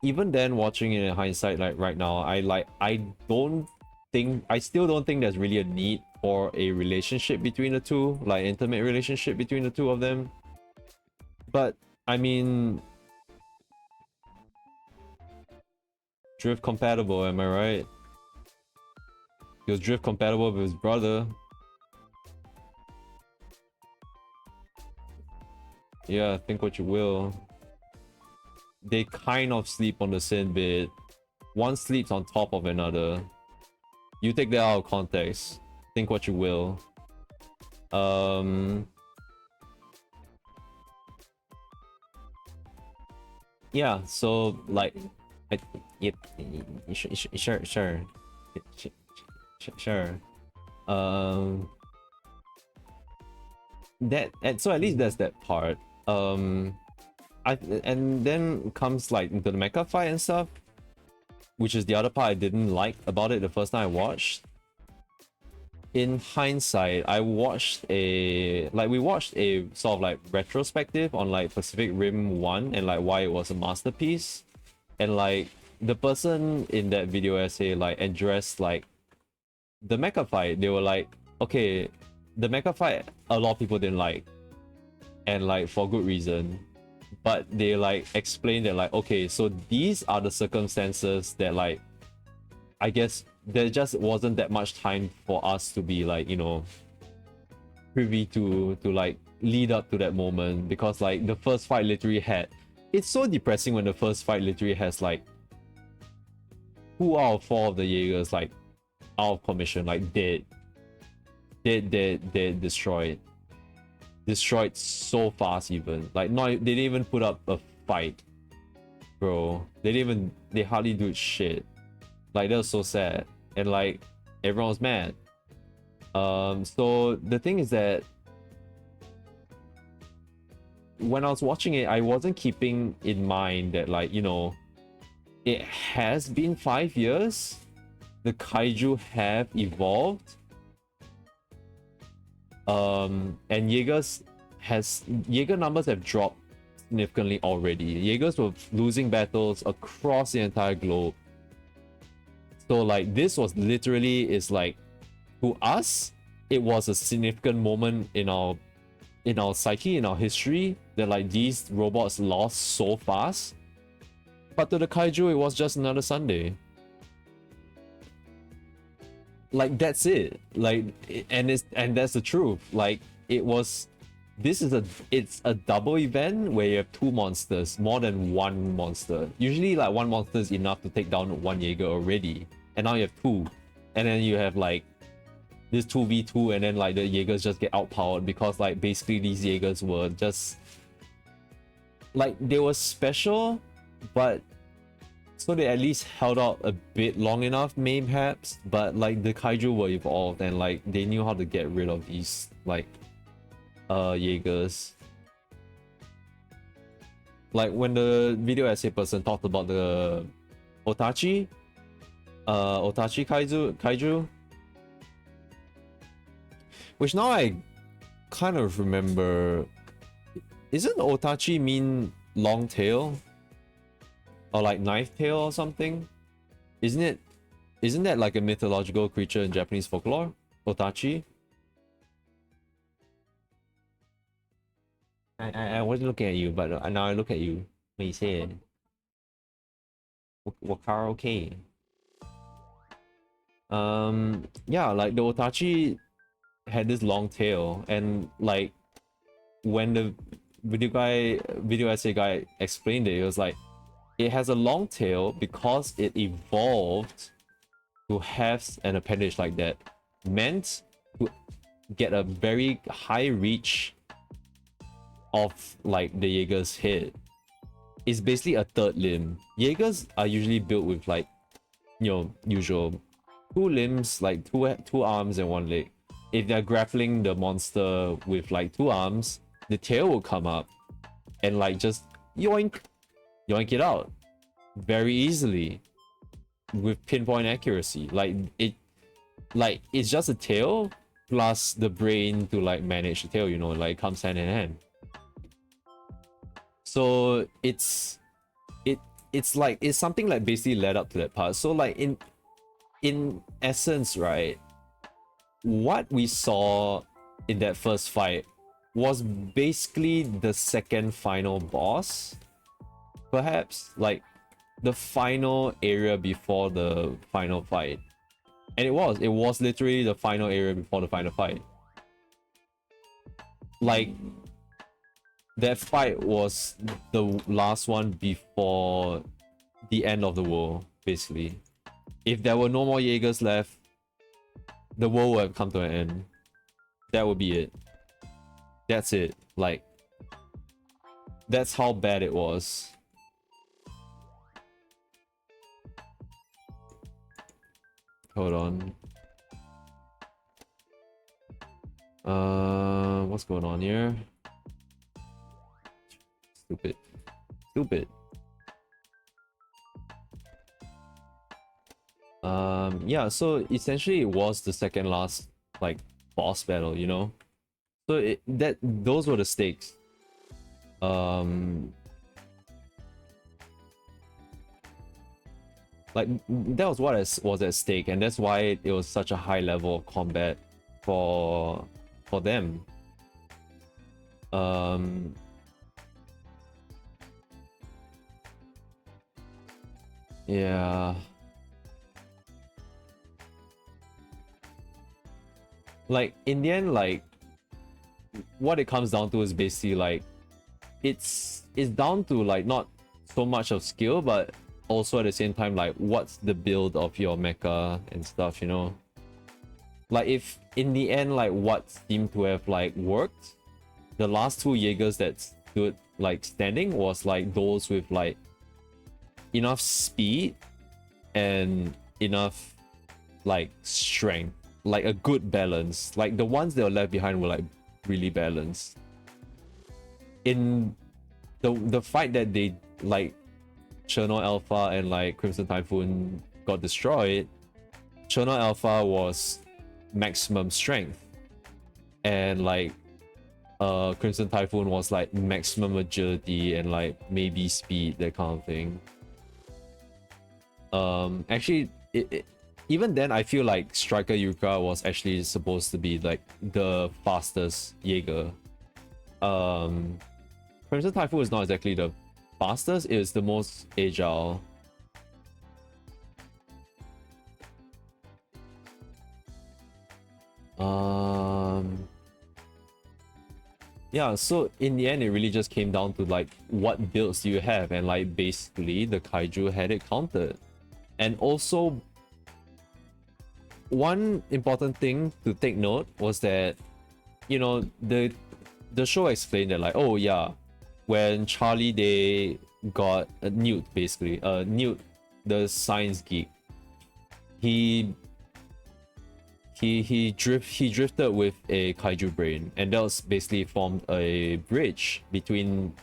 Even then, watching it in hindsight, like right now, I still don't think there's really a need for a relationship between the two, like intimate relationship between the two of them. But I mean, drift compatible, am I right? He was drift compatible with his brother. Yeah, think what you will. They kind of sleep on the same bed. One sleeps on top of another. You take that out of context. Think what you will. Yeah, so like yep, sure. That, and so at least there's that part. And then comes like into the mecha fight and stuff, which is the other part I didn't like about it the first time I watched. In hindsight, we watched a sort of like retrospective on like Pacific Rim 1 and like why it was a masterpiece. And like the person in that video essay like addressed like the mecha fight. They were like, okay, the mecha fight a lot of people didn't like, and like for good reason. But they like explained that like, okay, so these are the circumstances that like, I guess there just wasn't that much time for us to be like, you know, privy to like lead up to that moment, because like the first fight literally had, it's so depressing when the first fight literally has like 2 out of 4 of the Jaegers like out of commission, like dead, destroyed so fast. Even like, not, they didn't even put up a fight, bro. They hardly do shit. Like that was so sad, and like everyone was mad. So the thing is that when I was watching it, I wasn't keeping in mind that like, you know, it has been 5 years. The kaiju have evolved. And Jaeger numbers have dropped significantly already. Jaegers were losing battles across the entire globe. So like this was literally, is like, to us, it was a significant moment in our psyche, in our history, that like these robots lost so fast. But to the kaiju, it was just another Sunday. like that's it. Like and that's the truth. Like it was. It's a double event where you have two monsters, more than one monster. Usually like one monster is enough to take down one Jaeger already, and now you have two, and then you have like this 2v2, and then like the Jaegers just get outpowered because like basically these Jaegers were just like they were special, but so they at least held out a bit long enough mayhaps, but like the kaiju were evolved and like they knew how to get rid of these like Jaegers. Like when the video essay person talked about the Otachi kaiju, which now I kind of remember, isn't Otachi mean long tail or like knife tail or something? Isn't that like a mythological creature in Japanese folklore, Otachi? I wasn't looking at you, but now I look at you when you say it. Wakara, okay. Yeah, like the Otachi had this long tail, and like when the video essay guy explained it, it was like it has a long tail because it evolved to have an appendage like that, meant to get a very high reach of like the Jaeger's head. It's basically a third limb. Jaegers are usually built with like, you know, usual two limbs, like two arms and one leg. If they're grappling the monster with like two arms, the tail will come up and like just yoink it out very easily with pinpoint accuracy. Like it's just a tail plus the brain to like manage the tail, you know, like it comes hand in hand. So it's like it's something like basically led up to that part. So like in essence, right, what we saw in that first fight was basically the second final boss, perhaps like the final area before the final fight. And it was literally the final area before the final fight. Like that fight was the last one before the end of the world, basically. If there were no more Jaegers left, the world would have come to an end. That would be it. That's it. Like, that's how bad it was. Hold on. What's going on here? Stupid. Yeah, so essentially it was the second last like boss battle, you know? So those were the stakes. Like that was what was at stake, and that's why it was such a high level of combat for them. Yeah. Like in the end, like what it comes down to is basically like it's down to like not so much of skill, but also at the same time like what's the build of your mecha and stuff, you know? Like if in the end like what seemed to have like worked, the last two Jaegers that stood like standing was like those with like enough speed and enough like strength, like a good balance. Like the ones that were left behind were like really balanced. In the fight that they like Cherno Alpha and like Crimson Typhoon got destroyed, Cherno Alpha was maximum strength, and like Crimson Typhoon was like maximum agility and like maybe speed, that kind of thing. Actually even then I feel like Striker Yuka was actually supposed to be like the fastest Jaeger. Crimson Typhoon is not exactly the fastest, it is the most agile. Yeah, so in the end, it really just came down to like what builds do you have, and like basically the kaiju had it counted. And also, one important thing to take note was that, you know, the show explained that like, oh yeah, when Charlie Day got Newt, basically, Newt, the science geek, he he drifted with a kaiju brain, and that was basically formed a bridge between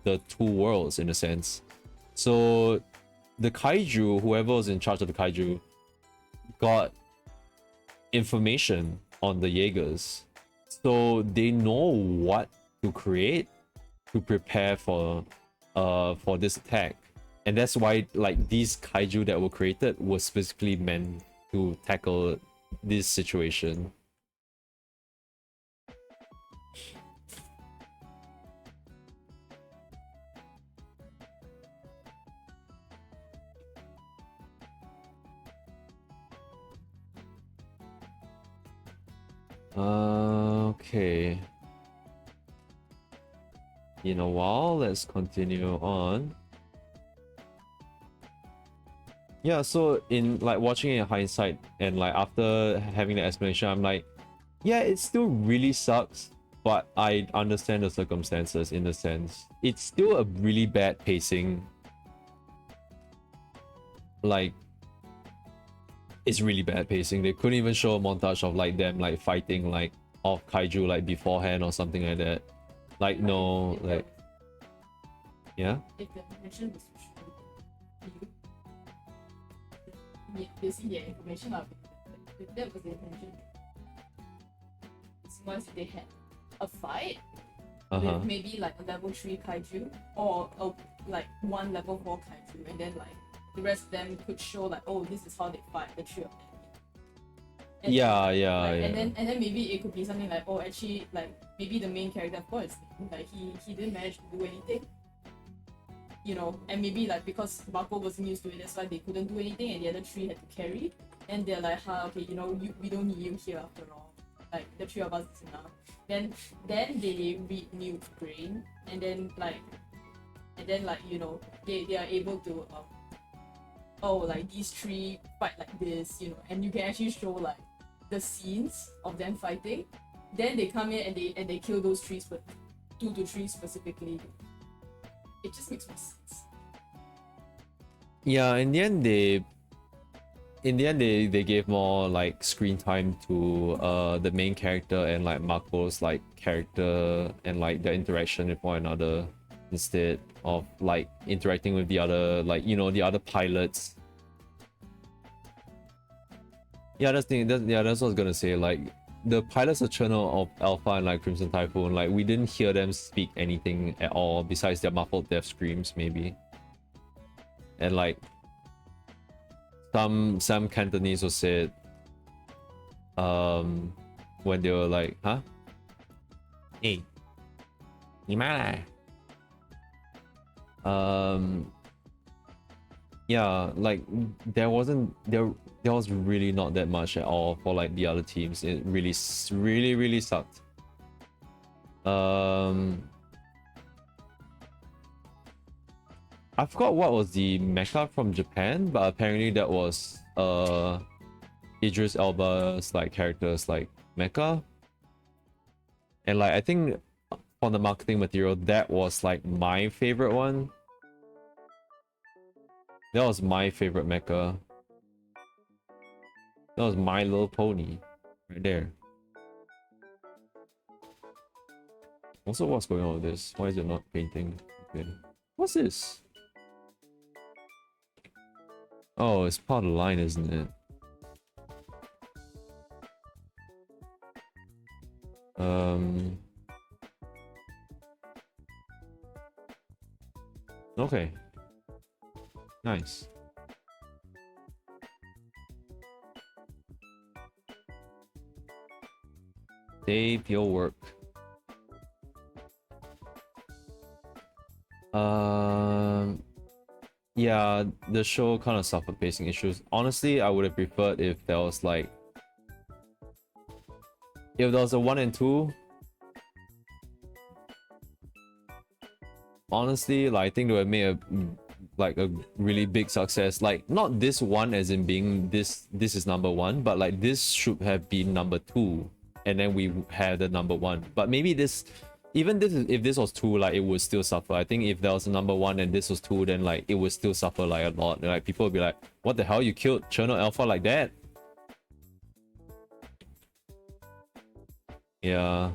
the two worlds in a sense. So the kaiju, whoever was in charge of the kaiju, got information on the Jaegers, so they know what to create to prepare for this attack. And that's why like these kaiju that were created were specifically meant to tackle this situation. Okay. In a while, let's continue on. Yeah, so in like watching it in hindsight and like after having the explanation, I'm like, yeah, it still really sucks, but I understand the circumstances in a sense. It's still a really bad pacing. Like, it's really bad pacing. They couldn't even show a montage of like them like fighting like off kaiju like beforehand or something like that. Like no, like yeah. If the information was true, you see the information of it. If that was the intention, once they had a fight with maybe like a level 3 kaiju or like one level 4 kaiju, and then like the rest of them could show like, oh, this is how they fight, the three of them. And Yeah. And then maybe it could be something like, oh, actually, like maybe the main character, of course, like he didn't manage to do anything, you know, and maybe like because Marco wasn't used to it, that's why they couldn't do anything, and the other three had to carry. And they're like, okay, you know, we don't need you here after all. Like the three of us is enough. Then they read Newt's brain, and then like you know they are able to oh, like these three fight like this, you know, and you can actually show like the scenes of them fighting. Then they come in and they kill those trees, but 2 to 3 specifically. It just makes more sense. Yeah, in the end they gave more like screen time to the main character and like Marco's like character and like their interaction with one another, instead of like interacting with the other, like, you know, the other pilots. Yeah, that's what I was gonna say. Like the pilots of Chrono of Alpha and like Crimson Typhoon, like we didn't hear them speak anything at all besides their muffled death screams maybe. And like some Cantonese was said when they were like, huh? Hey, 你妈来. Yeah, like there was really not that much at all for like the other teams. It really sucked. I forgot what was the mecha from Japan, but apparently that was Idris Elba's like characters like mecha. And like I think on the marketing material, that was like my favorite one. That was my favorite mecha. That was My Little Pony right there. Also, what's going on with this? Why is it not painting? Okay. What's this? Oh, it's part of the line, isn't it? Okay. Nice. Save your work. Yeah, the show kind of suffered pacing issues. Honestly, I would have preferred if there was like if there was a 1 and 2, honestly, like I think they would have made a like a really big success. Like not this one as in being this is number 1, but like this should have been number 2, and then we had the number 1. But maybe this, even this, if this was 2, like it would still suffer. I think if there was a number 1 and this was 2, then like it would still suffer like a lot. Like people would be like, what the hell, you killed Cherno Alpha like that? Yeah,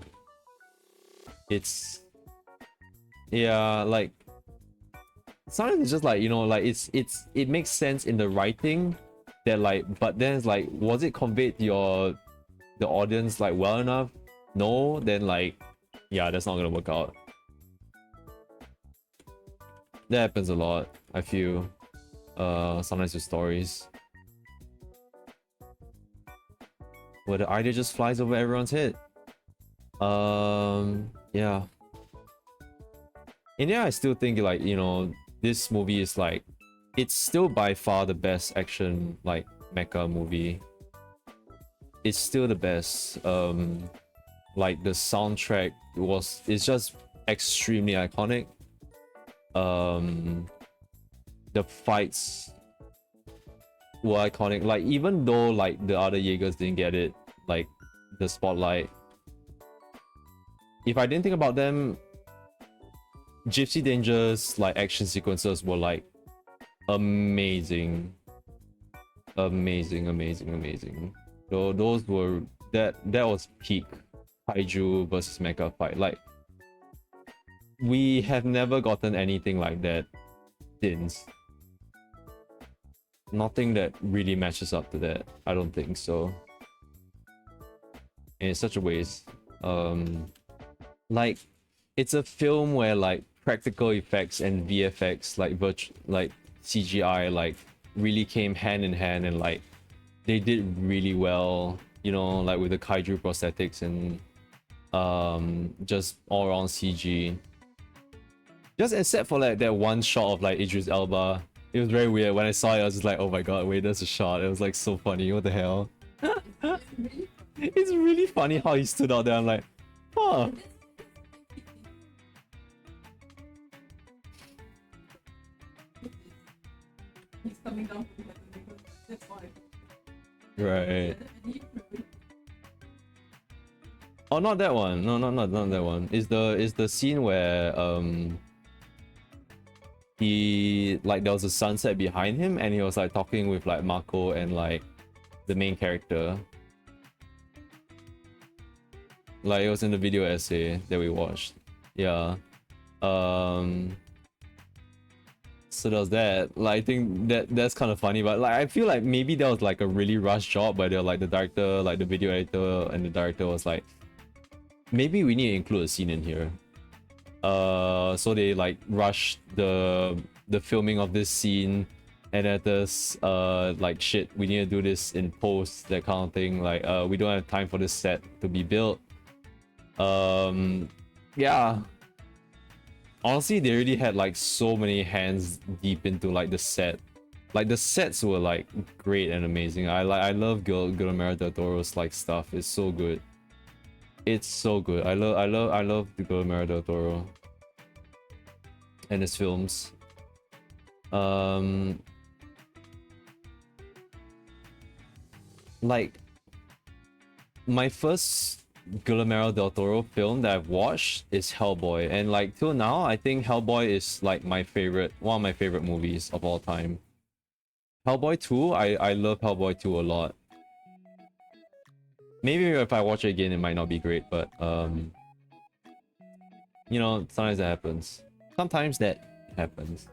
it's, yeah, like sometimes it's just like, you know, like it makes sense in the writing that like, but then it's like, was it conveyed to the audience like well enough? No, then like, yeah, that's not gonna work out. That happens a lot, I feel. Sometimes with stories where the idea just flies over everyone's head. Yeah. And yeah, I still think like, you know, this movie is like, it's still by far the best action like mecha movie. It's still the best. Like the soundtrack is just extremely iconic. The fights were iconic. Like even though like the other Jaegers didn't get it, like the spotlight. If I didn't think about them, Gypsy Danger's like action sequences were like amazing. Amazing. So those were that was peak kaiju versus mecha fight. Like we have never gotten anything like that since. Nothing that really matches up to that. I don't think so. And it's such a waste. Like it's a film where like practical effects and VFX like CGI like really came hand in hand, and like they did really well, you know, like with the kaiju prosthetics and just all around CG. Just except for like that one shot of like Idris Elba. It was very weird. When I saw it, I was just like, oh my god, wait, there's a shot. It was like so funny. What the hell? It's really funny how he stood out there. I'm like, huh. He's coming down from the that's why. Right. Oh, not that one. No, not that one. Is the scene where he like there was a sunset behind him and he was like talking with like Mako and like the main character. Like it was in the video essay that we watched. Yeah. So does that. Like I think that's kind of funny, but like I feel like maybe that was like a really rushed job where they're like the director, like the video editor and the director was like, maybe we need to include a scene in here. So they like rushed the filming of this scene, and at this like shit, we need to do this in post, that kind of thing. Like we don't have time for this set to be built. Yeah. Honestly, they already had like so many hands deep into like the set. Like the sets were like great and amazing. I love Guillermo del Toro's like stuff. It's so good. It's so good. I love the Guillermo del Toro and his films. Like my first Guillermo del Toro film that I've watched is Hellboy, and like till now I think Hellboy is like one of my favorite movies of all time. Hellboy 2, I love Hellboy 2 a lot. Maybe if I watch it again it might not be great, but you know, sometimes that happens.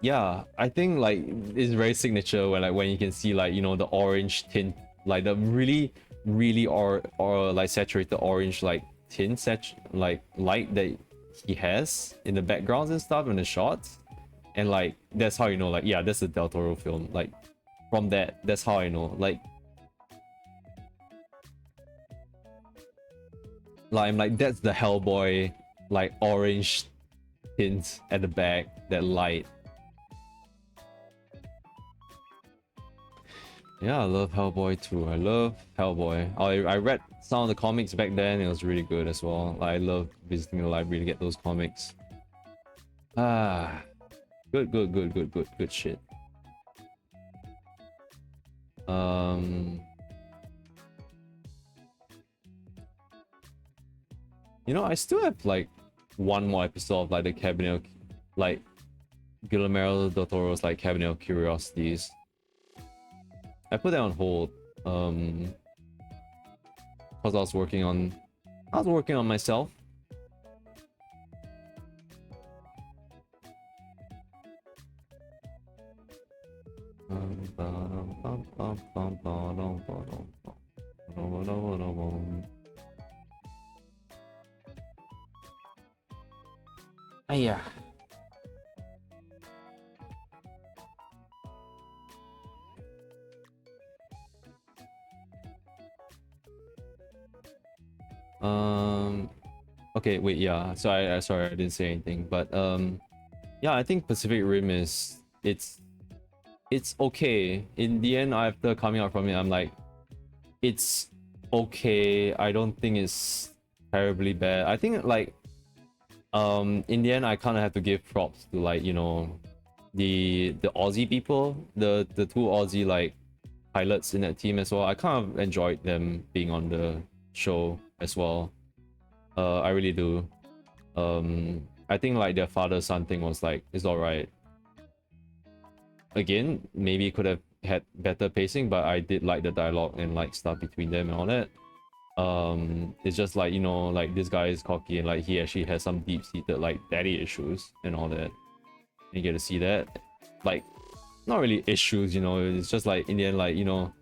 Yeah, I think like it's very signature when you can see like, you know, the orange tint, like the really or like saturated orange like tint like light that he has in the backgrounds and stuff in the shots, and like that's how you know like, yeah, that's a Del Toro film. Like from that's how I know. Like I'm like, that's the Hellboy like orange tint at the back, that light. Yeah, I love Hellboy too. I love Hellboy. I read some of the comics back then. It was really good as well. Like, I love visiting the library to get those comics. Ah, good shit. You know, I still have like one more episode of like the Cabinet of, like Guillermo del Toro's like Cabinet of Curiosities. I put that on hold because I was working on myself. Yeah. Okay, wait, yeah. So sorry I didn't say anything, but yeah, I think Pacific Rim is it's okay. In the end, after coming out from it, I'm like, it's okay. I don't think it's terribly bad. I think like in the end, I kind of have to give props to, like, you know, the Aussie people, the two Aussie like pilots in that team as well. I kind of enjoyed them being on the show as well. I really do. I think like their father-son thing was like, it's alright. Again, maybe could have had better pacing, but I did like the dialogue and like stuff between them and all that. It's just like, you know, like this guy is cocky and like he actually has some deep-seated like daddy issues and all that. You get to see that. Like, not really issues, you know, it's just like in the end, like, you know,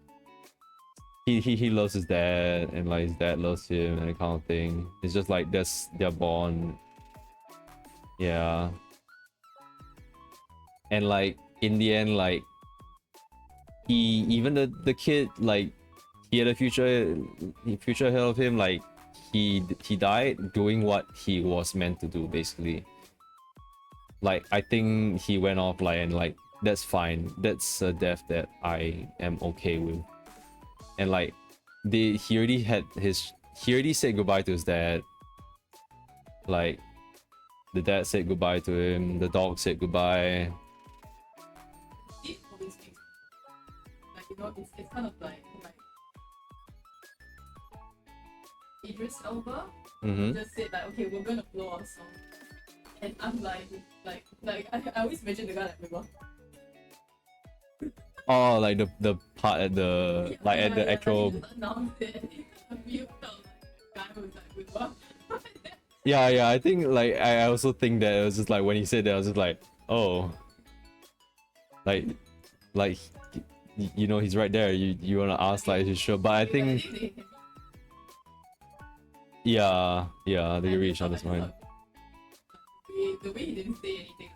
he loves his dad and like his dad loves him and that kind of thing. It's just like that's their bond. Yeah. And like in the end, like even the kid, like he had a future ahead of him. Like he died doing what he was meant to do, basically. Like I think he went off like, and like that's fine. That's a death that I am okay with. And like he already said goodbye to his dad. Like the dad said goodbye to him, the dog said goodbye. These always things, like, you know, it's kind of like Idris Elba just said like, okay, we're gonna blow our song, and I'm like I always mention the guy like, remember? Oh, like the part at the at the actual. Like, he just announced it. You felt like the guy was like, remember? Yeah, I think like I also think that it was just like when he said that, I was just like, oh, like you know, he's right there. You wanna ask like, is he sure? But I think yeah, they can read each other's mind. The way he didn't say anything,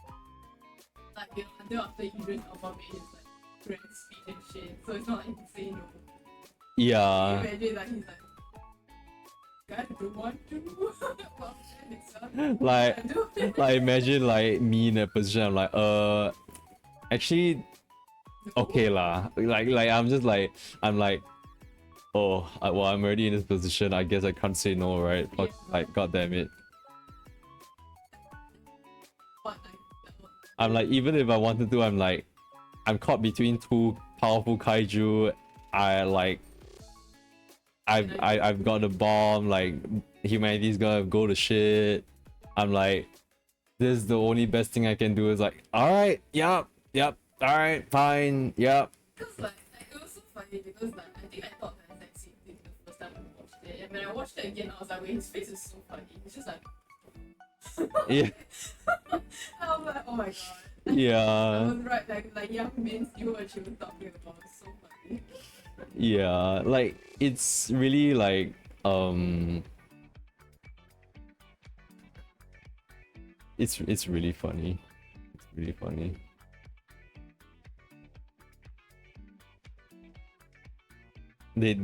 like, you know, until after Idris Elba made his like grand speech and shit, so it's not like he can say no. Yeah. Imagine like he's like, guys, do want to? like imagine like me in that position. I'm like, actually, okay lah. Like I'm just like, I'm like, oh, well, I'm already in this position. I guess I can't say no, right? Fuck, like, god damn it. I'm like, even if I wanted to, I'm like, I'm caught between two powerful kaiju. I've got a bomb. Like, humanity's gonna go to shit. I'm like, this is the only best thing I can do. Is like, all right, yep, all right, fine, yep. Because like it was so funny because like I think I thought the exact same thing the first time I watched it, and when I watched it again, I was like, wait, his face is so funny. It's just like. Yeah. I was like, oh my god. Yeah. I was right, like young men knew what you were talking about. It's so funny. Yeah, like it's really like it's really funny. It's really funny. They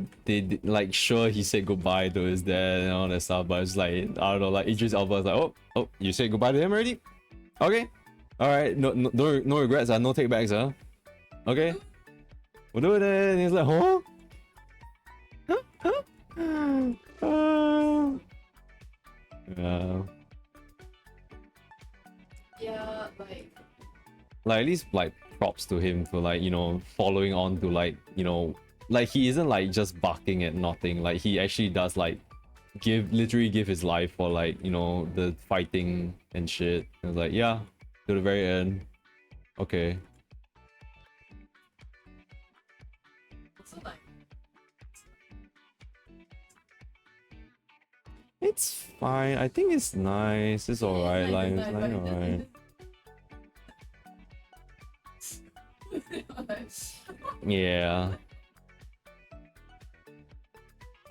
like, sure, he said goodbye to his dad and all that stuff, but it's like, I don't know, like Idris Elba was like, oh, you said goodbye to him already? Okay, all right, no regrets, no takebacks, huh? Okay, we'll do it. And he's like, huh? Yeah. Yeah, Like at least like props to him for like, you know, following on to like, you know, like he isn't like just barking at nothing. Like he actually does like literally give his life for like, you know, the fighting and shit. And it's like, yeah, to the very end. Okay. also like It's fine. I think it's nice. It's alright. Like, it's like but alright. Yeah.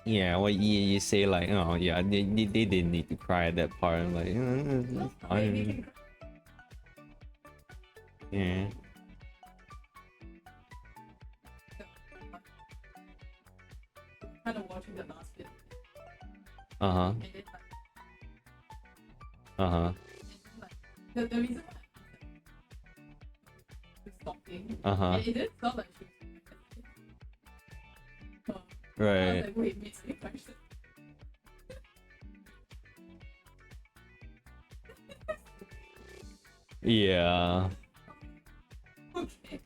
Yeah, what you say like, oh yeah, they didn't need to cry at that part. I'm like, it's fine. Yeah. kind of watching the last bit. Uh-huh. And then Uh-huh. the reason why she was talking, Uh-huh. and it didn't feel like she was I Right. was like, wait, makes me question. Yeah. Okay.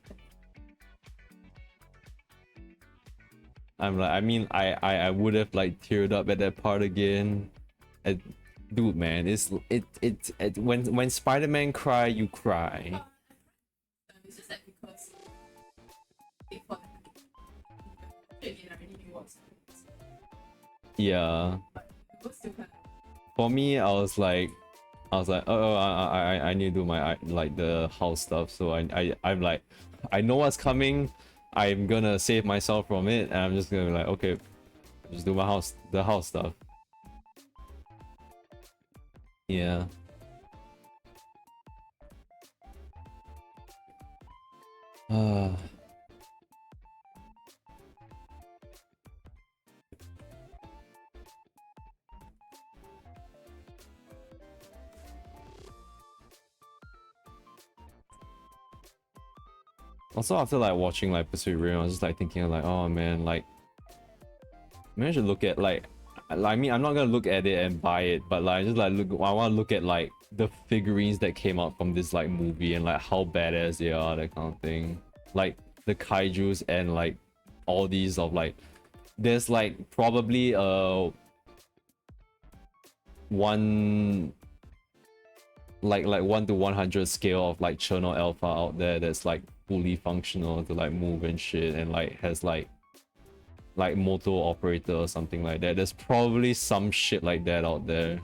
I'm like, I mean, I would have like teared up at that part again. Dude, man, it when Spider-Man cry, you cry. It's just like because they thought again, I already knew what was Yeah. but it was still kind of For me, I was like, oh, I need to do my like the house stuff. So I'm like, I know what's coming. I'm gonna save myself from it, and I'm just gonna be like, okay, just do the house stuff. Yeah. Also, after like watching like Pursuit Rim, I was just like thinking like, oh man, like maybe I should look at like I mean, I'm not gonna look at it and buy it, but like just like look, I want to look at like the figurines that came out from this like movie and like how badass they are, that kind of thing. Like the kaijus and like all these of like, there's like probably one like 1 to 100 scale of like Cherno Alpha out there that's like fully functional to like move and shit, and like has like motor operator or something like that. There's probably some shit like that out there.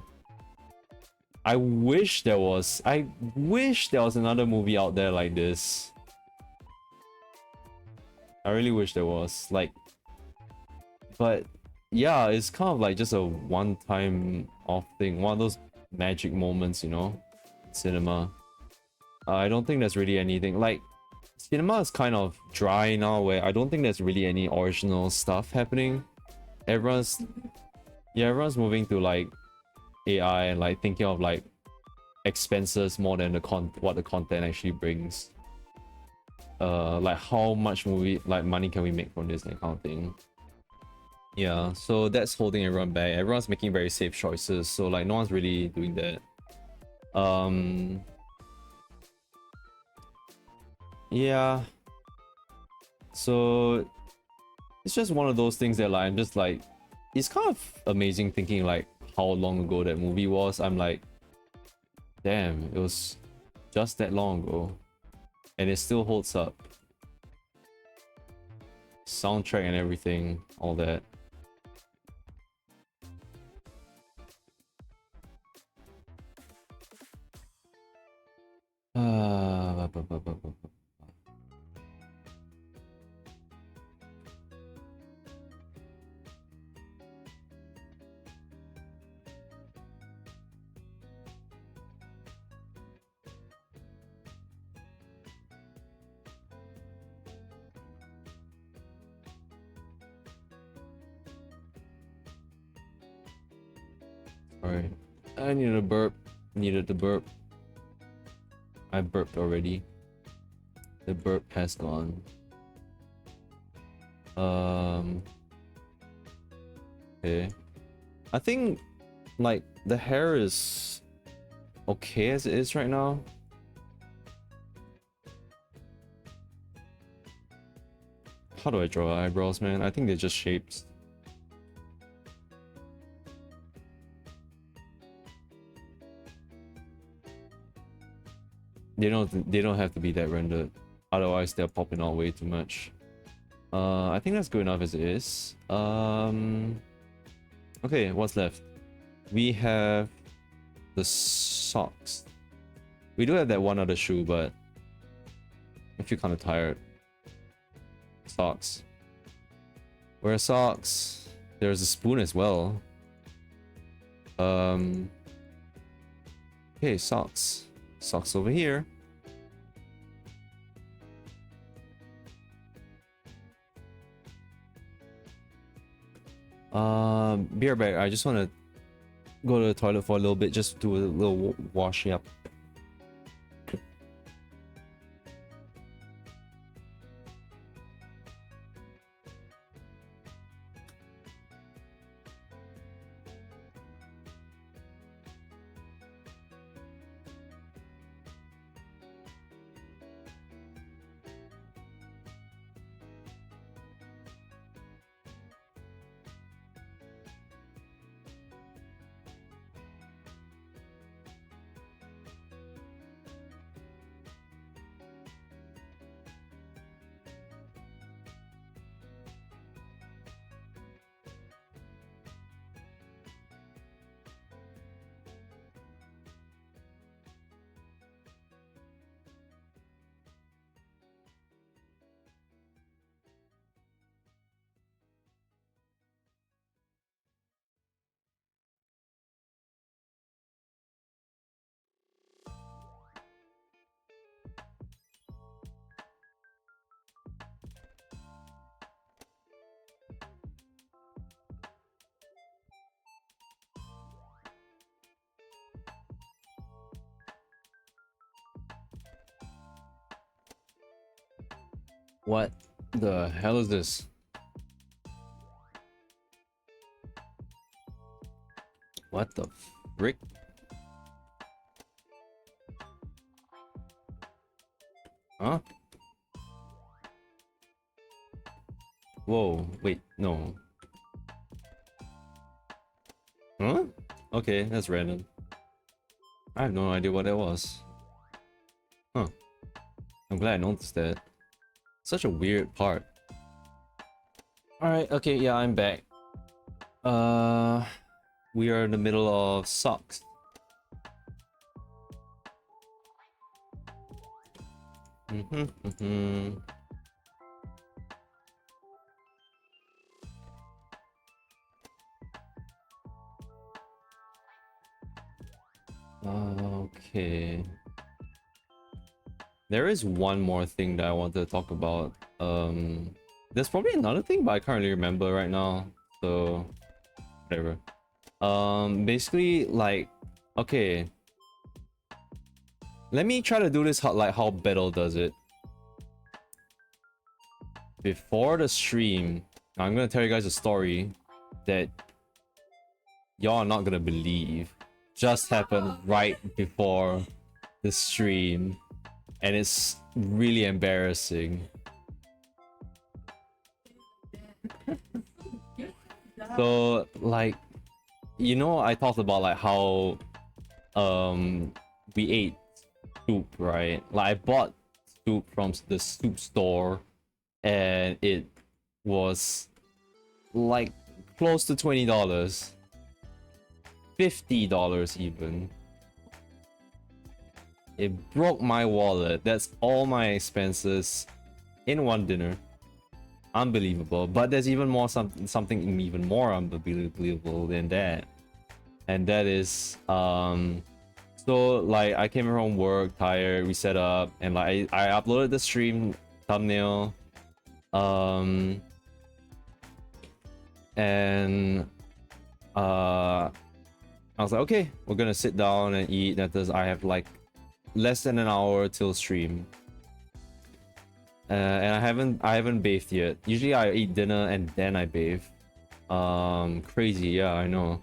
I wish there was another movie out there like this. I really wish there was, like, but yeah, it's kind of like just a one-time off thing, one of those magic moments, you know, cinema. I don't think there's really anything like cinema is kind of dry now, where I don't think there's really any original stuff happening. Everyone's moving to like AI and like thinking of like expenses more than what the content actually brings. Like how much money can we make from this kind of thing. Yeah, so that's holding everyone back. Everyone's making very safe choices, so like no one's really doing that. Yeah, so it's just one of those things that like I'm just like, it's kind of amazing thinking like how long ago that movie was. I'm like, damn, it was just that long ago and it still holds up. Soundtrack and everything, all that. Alright. I needed a burp. Needed the burp. I burped already. The burp has gone. Okay. I think like the hair is okay as it is right now. How do I draw eyebrows, man? I think they're just shapes. They don't have to be that rendered. Otherwise they're popping out way too much. I think that's good enough as it is. Okay, what's left? We have the socks. We do have that one other shoe, but I feel kind of tired. Socks. Where are socks? There's a spoon as well. Okay, socks. Socks over here. Beer bag. I just want to go to the toilet for a little bit, just do a little washing up. What the hell is this? What the frick? Huh? Whoa, wait, no. Huh? Okay, that's random. I have no idea what that was. Huh. I'm glad I noticed that. Such a weird part. Alright, okay, yeah, I'm back. We are in the middle of socks. Okay. There is one more thing that I want to talk about. There's probably another thing, but I can't really remember right now. So, whatever. Basically, like, okay. Let me try to do this how Battle does it. Before the stream, I'm gonna tell you guys a story that y'all are not gonna believe just happened right before the stream, and it's really embarrassing. So, like, you know, I talked about like how we ate soup, right? Like, I bought soup from the soup store, and it was like close to $20, $50 even. It broke my wallet. That's all my expenses in one dinner. Unbelievable. But there's even more something even more unbelievable than that, and that is so like I came from work tired, we set up, and like I uploaded the stream thumbnail, and I was like, okay, we're gonna sit down and eat. That is, I have like less than an hour till stream. And I haven't bathed yet. Usually I eat dinner and then I bathe. Crazy, yeah, I know.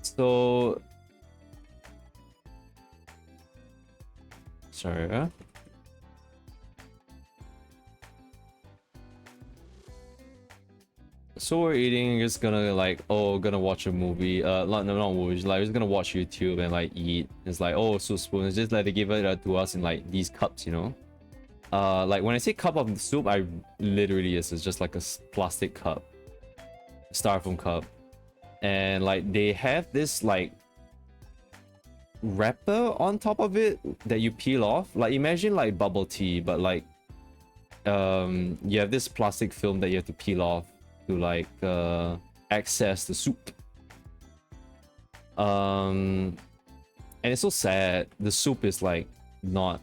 So sorry, so we're eating, just gonna like, oh, gonna watch a movie, not movies, like just gonna watch YouTube and like eat. It's like, oh, soup spoon. It's just like they give it to us in like these cups, you know. Like when I say cup of soup, I literally it's just like a plastic cup, styrofoam cup, and like they have this like wrapper on top of it that you peel off. Like imagine like bubble tea, but like you have this plastic film that you have to peel off to like access the soup. And it's so sad. The soup is like not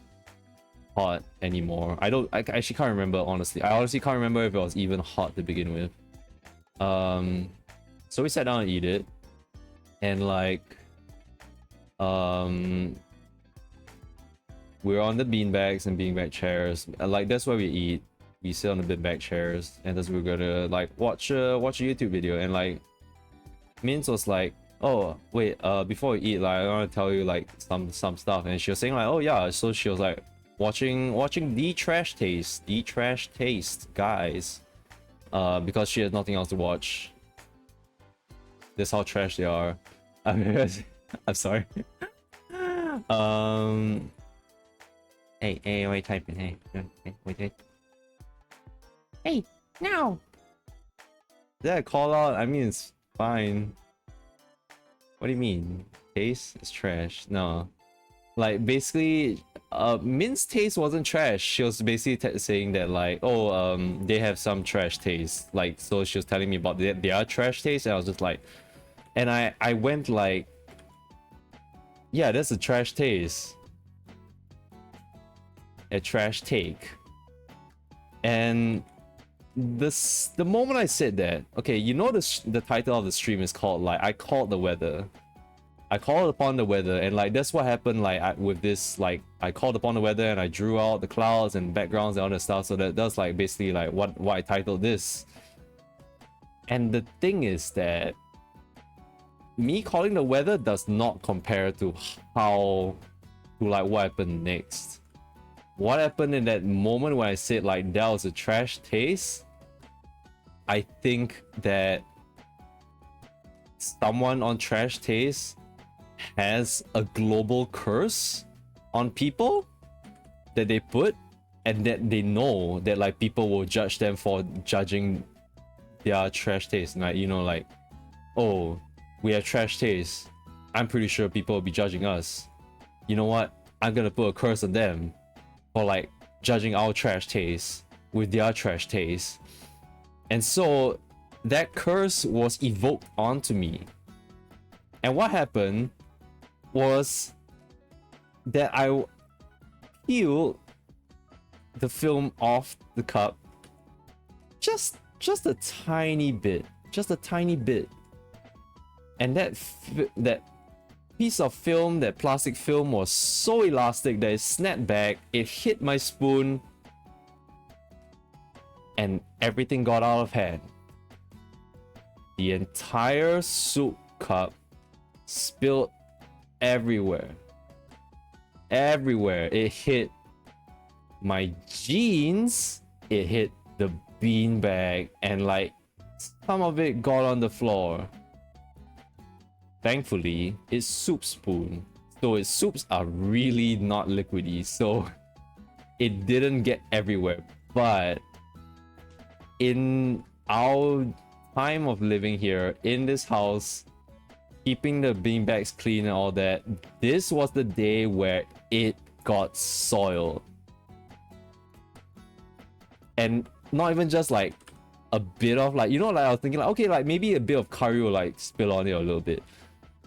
hot anymore. I actually can't remember, honestly. I honestly can't remember if it was even hot to begin with. So we sat down and eat it, and like we're on the beanbags and beanbag chairs, and like that's where we eat. We sit on the beanbag chairs, and that's we're gonna like watch a YouTube video. And like Mint was like, oh wait, before we eat, like I want to tell you like some stuff. And she was saying like, oh yeah, so she was like watching the trash taste guys, because she has nothing else to watch. That's how trash they are. I'm sorry. Hey, wait, typing. Hey, wait. Hey, now. Did I call out? I mean, it's fine. What do you mean? Taste is trash? No. Like basically, Mint's taste wasn't trash. She was basically saying that like, oh, they have some trash taste. Like, so she was telling me about their trash taste, and I was just like, and I went like, yeah, that's a trash taste. A trash take. And the moment I said that, okay, you know the title of the stream is called like I called the weather. I called upon the weather, and like that's what happened like with this, like I called upon the weather and I drew out the clouds and backgrounds and all that stuff. So that's like basically like what I titled this. And the thing is that me calling the weather does not compare to like what happened next. What happened in that moment when I said like that was a trash taste? I think that someone on Trash Taste has a global curse on people that they put, and that they know that like people will judge them for judging their trash taste. Like, you know, like, oh, we have trash taste, I'm pretty sure people will be judging us. You know what? I'm gonna put a curse on them for like judging our trash taste with their trash taste. And so that curse was evoked onto me. And what happened was that I peeled the film off the cup just a tiny bit, and that piece of film, that plastic film, was so elastic that it snapped back, it hit my spoon, and everything got out of hand. The entire soup cup spilled everywhere. It hit my jeans, it hit the beanbag, and like some of it got on the floor. Thankfully, it's soup spoon, so its soups are really not liquidy, so it didn't get everywhere. But in our time of living here in this house, keeping the beanbags clean and all that, this was the day where it got soiled. And not even just like a bit of, like, you know, like I was thinking like, okay, like maybe a bit of curry will like spill on it a little bit.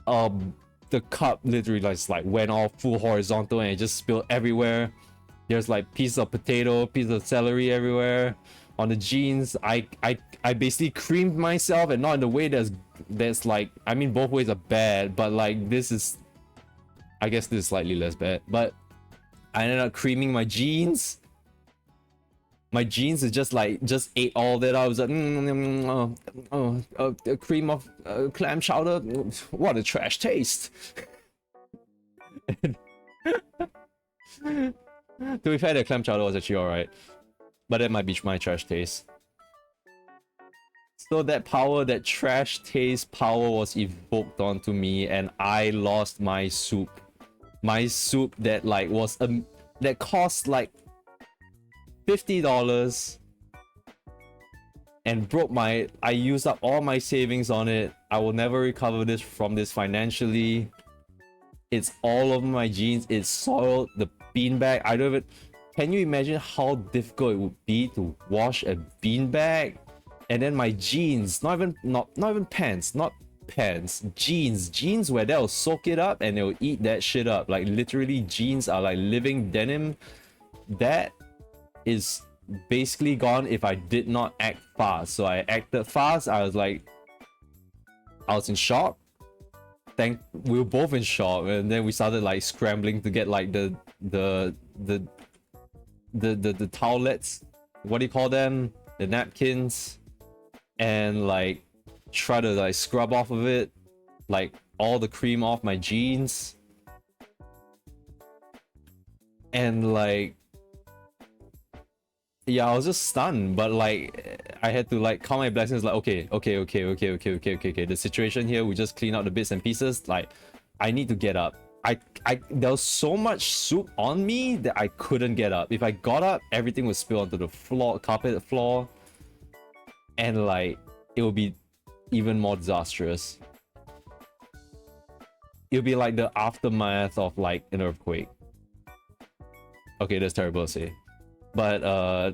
The cup literally like went all full horizontal and it just spilled everywhere. There's like pieces of potato, pieces of celery everywhere. On the jeans, I basically creamed myself, and not in the way that's like, I mean, both ways are bad, but like this is, I guess this is slightly less bad. But I ended up creaming my jeans. My jeans is just ate all that. I was like, a cream of clam chowder. What a trash taste. To be fair, the clam chowder was actually alright, but that might be my trash taste. So that power, that trash taste power, was evoked onto me, and I lost my soup. My soup that was that cost like $50 and broke my. I used up all my savings on it. I will never recover from this financially. It's all over my jeans. It's soiled. The beanbag. I don't even. Can you imagine how difficult it would be to wash a beanbag? And then my jeans, not even pants, not pants, jeans where they'll soak it up and they'll eat that shit up. Like literally, jeans are like living denim. That is basically gone if I did not act fast. So I acted fast. I was in shock. We were both in shock, and then we started like scrambling to get like the towelettes. What do you call them? The napkins. And like try to like scrub off of it, like all the cream off my jeans. And like, yeah, I was just stunned, but like I had to like count my blessings, like okay. The situation here, we just clean out the bits and pieces. Like I need to get up. There was so much soup on me that I couldn't get up. If I got up, everything would spill onto the floor, carpet floor. And like it will be even more disastrous. It'll be like the aftermath of like an earthquake. Okay, that's terrible to say, but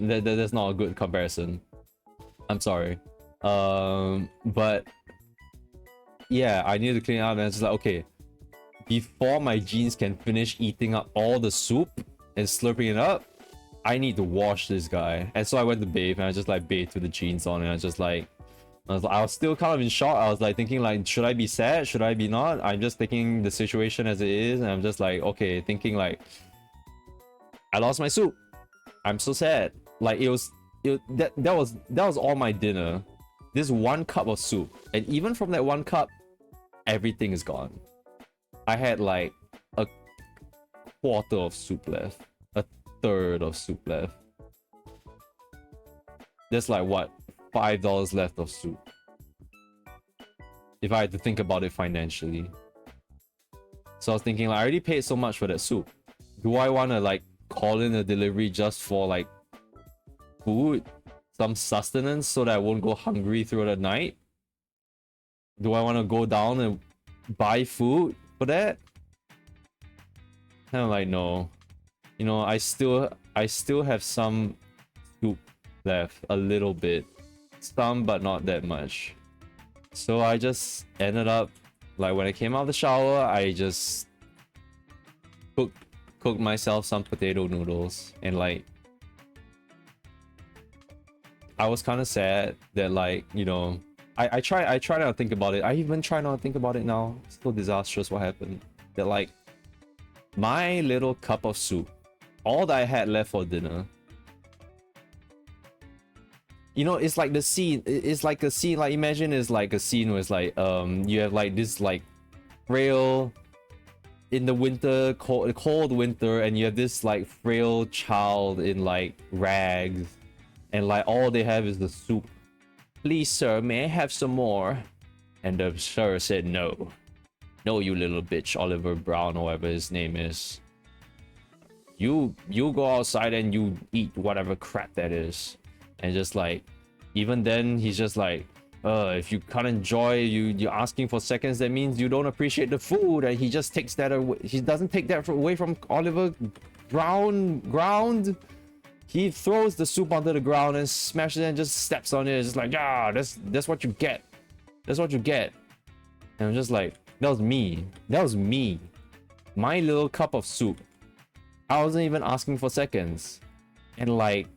that's not a good comparison. I'm sorry. But yeah, I needed to clean it out, and it's just like, okay, before my jeans can finish eating up all the soup and slurping it up, I need to wash this guy. And so I went to bathe, and I just like bathed with the jeans on, and I was still kind of in shock. I was like thinking like, should I be sad? Should I be not? I'm just taking the situation as it is, and I'm just like, okay, thinking like, I lost my soup. I'm so sad. Like that was all my dinner. This one cup of soup, and even from that one cup, everything is gone. I had like a quarter of soup left. Third of soup left. There's like what, $5 left of soup, if I had to think about it financially. So I was thinking like, I already paid so much for that soup. Do I want to like call in a delivery just for like food, some sustenance, so that I won't go hungry throughout the night? Do I want to go down and buy food for that? Kind of like, no. You know, I still have some soup left, a little bit, some, but not that much. So I just ended up, like, when I came out of the shower, I just cooked myself some potato noodles, and like, I was kind of sad that, like, you know, I try not to think about it. I even try not to think about it now. It's so disastrous what happened. That like, my little cup of soup, all that I had left for dinner. You know, it's like the scene. It's like a scene. Like, imagine it's like a scene where it's like you have like this like frail, in the winter, cold winter, and you have this like frail child in like rags, and like all they have is the soup. Please, sir, may I have some more? And the sir said no. No, you little bitch, Oliver Brown, or whatever his name is. You go outside and you eat whatever crap that is. And just like, even then, he's just like, if you can't enjoy, you're asking for seconds, that means you don't appreciate the food. And he just takes that away. He doesn't take that away from Oliver Brown ground. He throws the soup onto the ground and smashes it and just steps on it. It's just like, yeah, that's what you get. That's what you get. And I'm just like, that was me. That was me. My little cup of soup. I wasn't even asking for seconds. And like,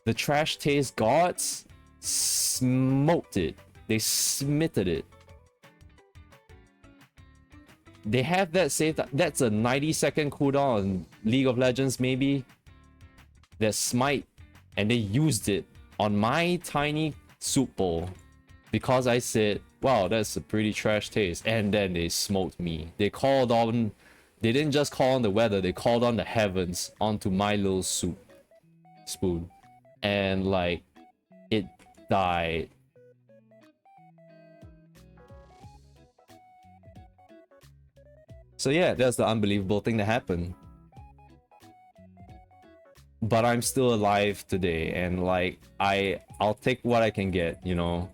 the trash taste gods smoked it. They smitted it. they have that saved. That's a 90-second cooldown on League of Legends, maybe. Their smite, and they used it on my tiny soup bowl because I said, wow, that's a pretty trash taste. And then they smoked me. They called on, they didn't just call on the weather, they called on the heavens onto my little soup spoon. And like, it died. So yeah, that's the unbelievable thing that happened. But I'm still alive today, and like I'll take what I can get, you know.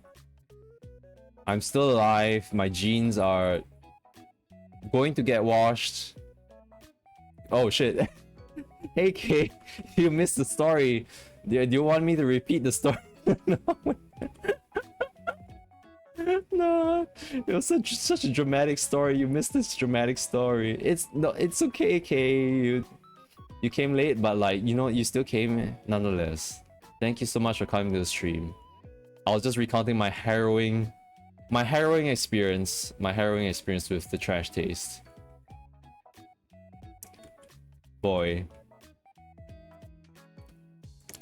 I'm still alive. My genes are going to get washed. Oh shit. Hey Kay, you missed the story. Do you want me to repeat the story? No. No, it was such a dramatic story. You missed this dramatic story. It's okay, Kay. You came late, but like, you know, you still came nonetheless. Thank you so much for coming to the stream. I was just recounting my harrowing experience with the trash taste. Boy,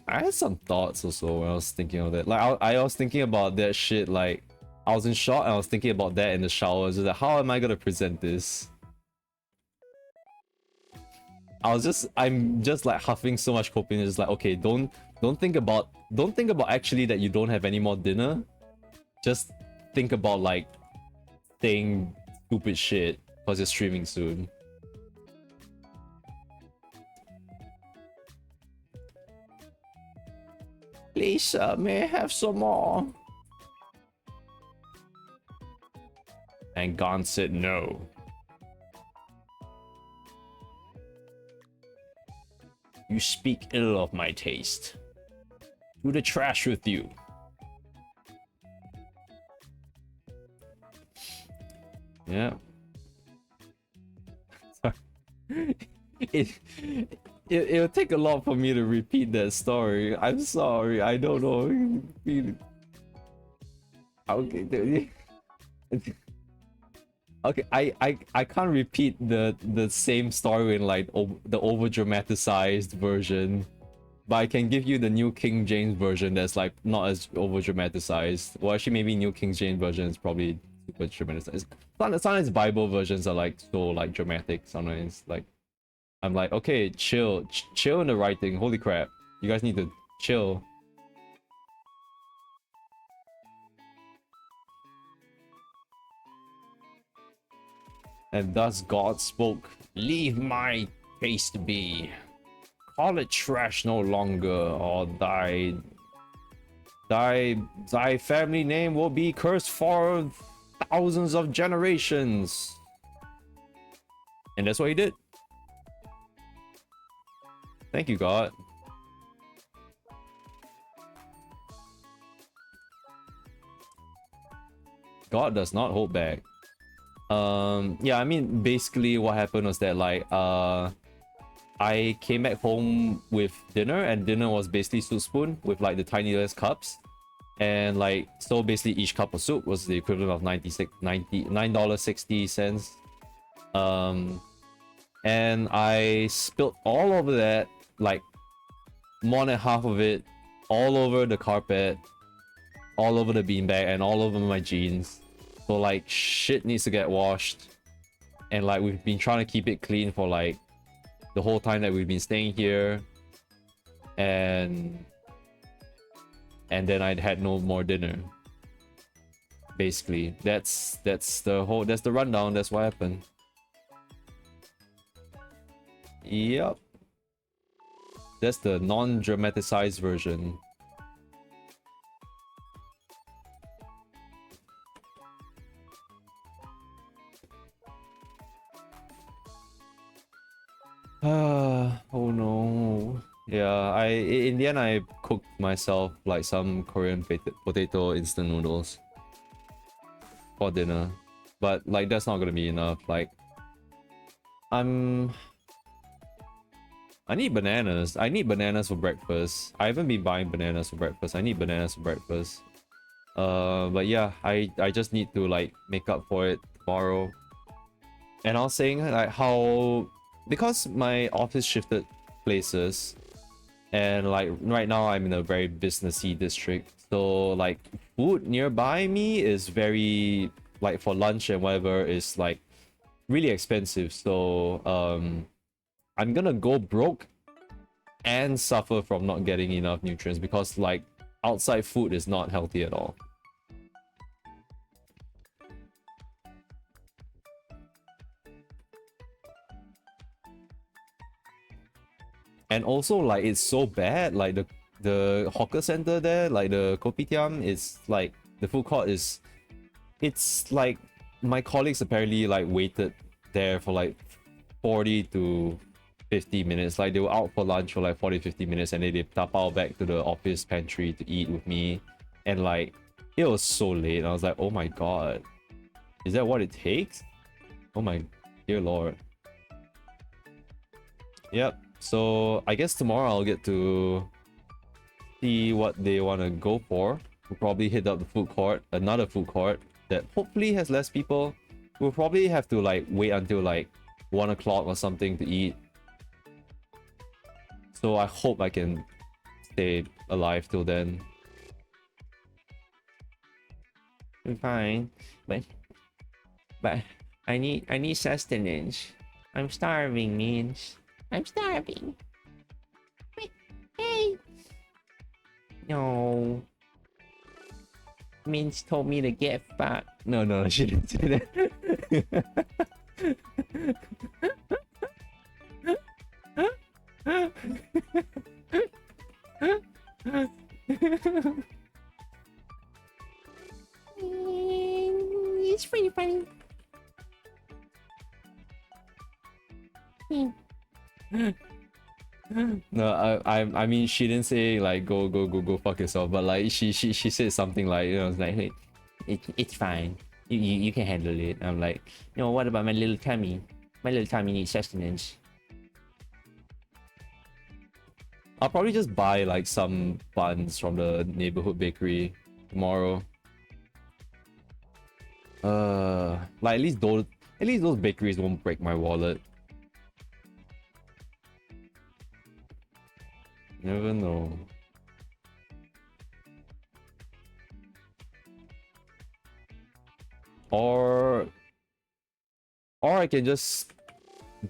I had some thoughts also when I was thinking of that. Like I was thinking about that shit. Like I was in shock and I was thinking about that in the shower. Just like, how am I gonna present this? I'm just like huffing so much coffee. It's like, okay, don't think about actually that you don't have any more dinner. Just think about like saying stupid shit because you're streaming soon. Lisa, may I have some more? And Gon said no. You speak ill of my taste. To the trash with you. Yeah. It'll take a lot for me to repeat that story. I'm sorry. I don't know. Okay. Okay, I can't repeat the same story in like the over dramatized version, but I can give you the new King James version that's like not as over dramatized. Well, actually, maybe new King James version is probably super dramatized. Sometimes Bible versions are like so like dramatic. Sometimes like I'm like, okay, chill in the writing. Holy crap, you guys need to chill. And thus God spoke, leave my taste be. Call it trash no longer, or thy family name will be cursed for thousands of generations. And that's what he did. Thank you, God. God does not hold back. Yeah, I mean, basically what happened was that like I came back home with dinner, and dinner was basically soup spoon with like the tiniest cups, and like so basically each cup of soup was the equivalent of $9.60. And I spilled all over that, like more than half of it, all over the carpet, all over the beanbag, and all over my jeans. So like shit needs to get washed, and like we've been trying to keep it clean for like the whole time that we've been staying here, and then I'd had no more dinner. Basically, that's the rundown. That's what happened. Yep, that's the non-dramatized version. Oh no. Yeah, in the end I cooked myself like some Korean potato instant noodles for dinner, but like that's not gonna be enough. Like I need bananas. I need bananas for breakfast. I haven't been buying bananas for breakfast. I need bananas for breakfast. But yeah, I just need to like make up for it tomorrow. And I was saying like how, because my office shifted places, and like right now I'm in a very businessy district, so like food nearby me is very, like for lunch and whatever, is like really expensive. So I'm gonna go broke and suffer from not getting enough nutrients, because like outside food is not healthy at all. And also like it's so bad, like the hawker center there, like the kopitiam, is like the food court is, it's like my colleagues apparently like waited there for like 40 to 50 minutes. Like they were out for lunch for like 40-50 minutes, and then they tapao back to the office pantry to eat with me. And like it was so late, and I was like, oh my god, is that what it takes? Oh my dear lord. Yep. So I guess tomorrow I'll get to see what they want to go for. We'll probably hit up the food court, another food court that hopefully has less people. We'll probably have to like wait until like 1 o'clock or something to eat. So I hope I can stay alive till then. I'm fine, but I need sustenance. I'm starving, means. I'm starving. Wait, hey. No. Means told me to get fat. No, she didn't say that. It's pretty funny. No, I mean, she didn't say like go fuck yourself, but like she said something like, you know, it's like, hey, it's fine, you can handle it. I'm like, no, what about my little tummy? My little tummy needs sustenance. I'll probably just buy like some buns from the neighborhood bakery tomorrow. Like at least those bakeries won't break my wallet. Never know. Or I can just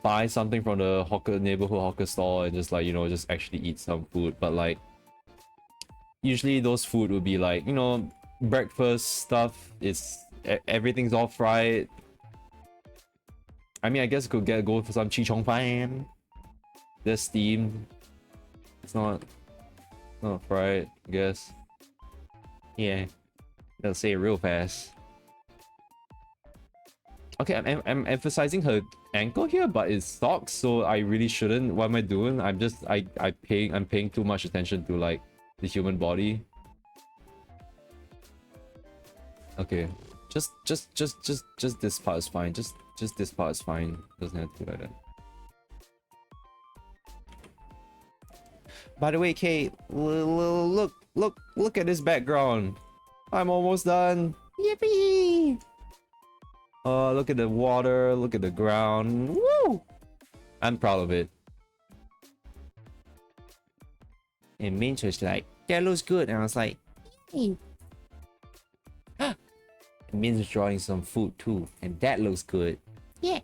buy something from the neighborhood hawker store and just like, you know, just actually eat some food. But like usually those food would be like, you know, breakfast stuff. It's everything's all fried. I mean, I guess I could go for some chichong fan. They're steamed. It's not fried, I guess. Yeah, gotta say it real fast. Okay, I'm emphasizing her ankle here, but it's socks, so I really shouldn't. What am I doing? I'm paying too much attention to like the human body. Okay, just this part is fine. Just this part is fine. Doesn't have to be like that. By the way, Kate, look at this background. I'm almost done. Yippee! Oh, look at the water, look at the ground. Woo! I'm proud of it. And Minch was like, that looks good. And I was like, hey. Minch was drawing some food too. And that looks good. Yeah.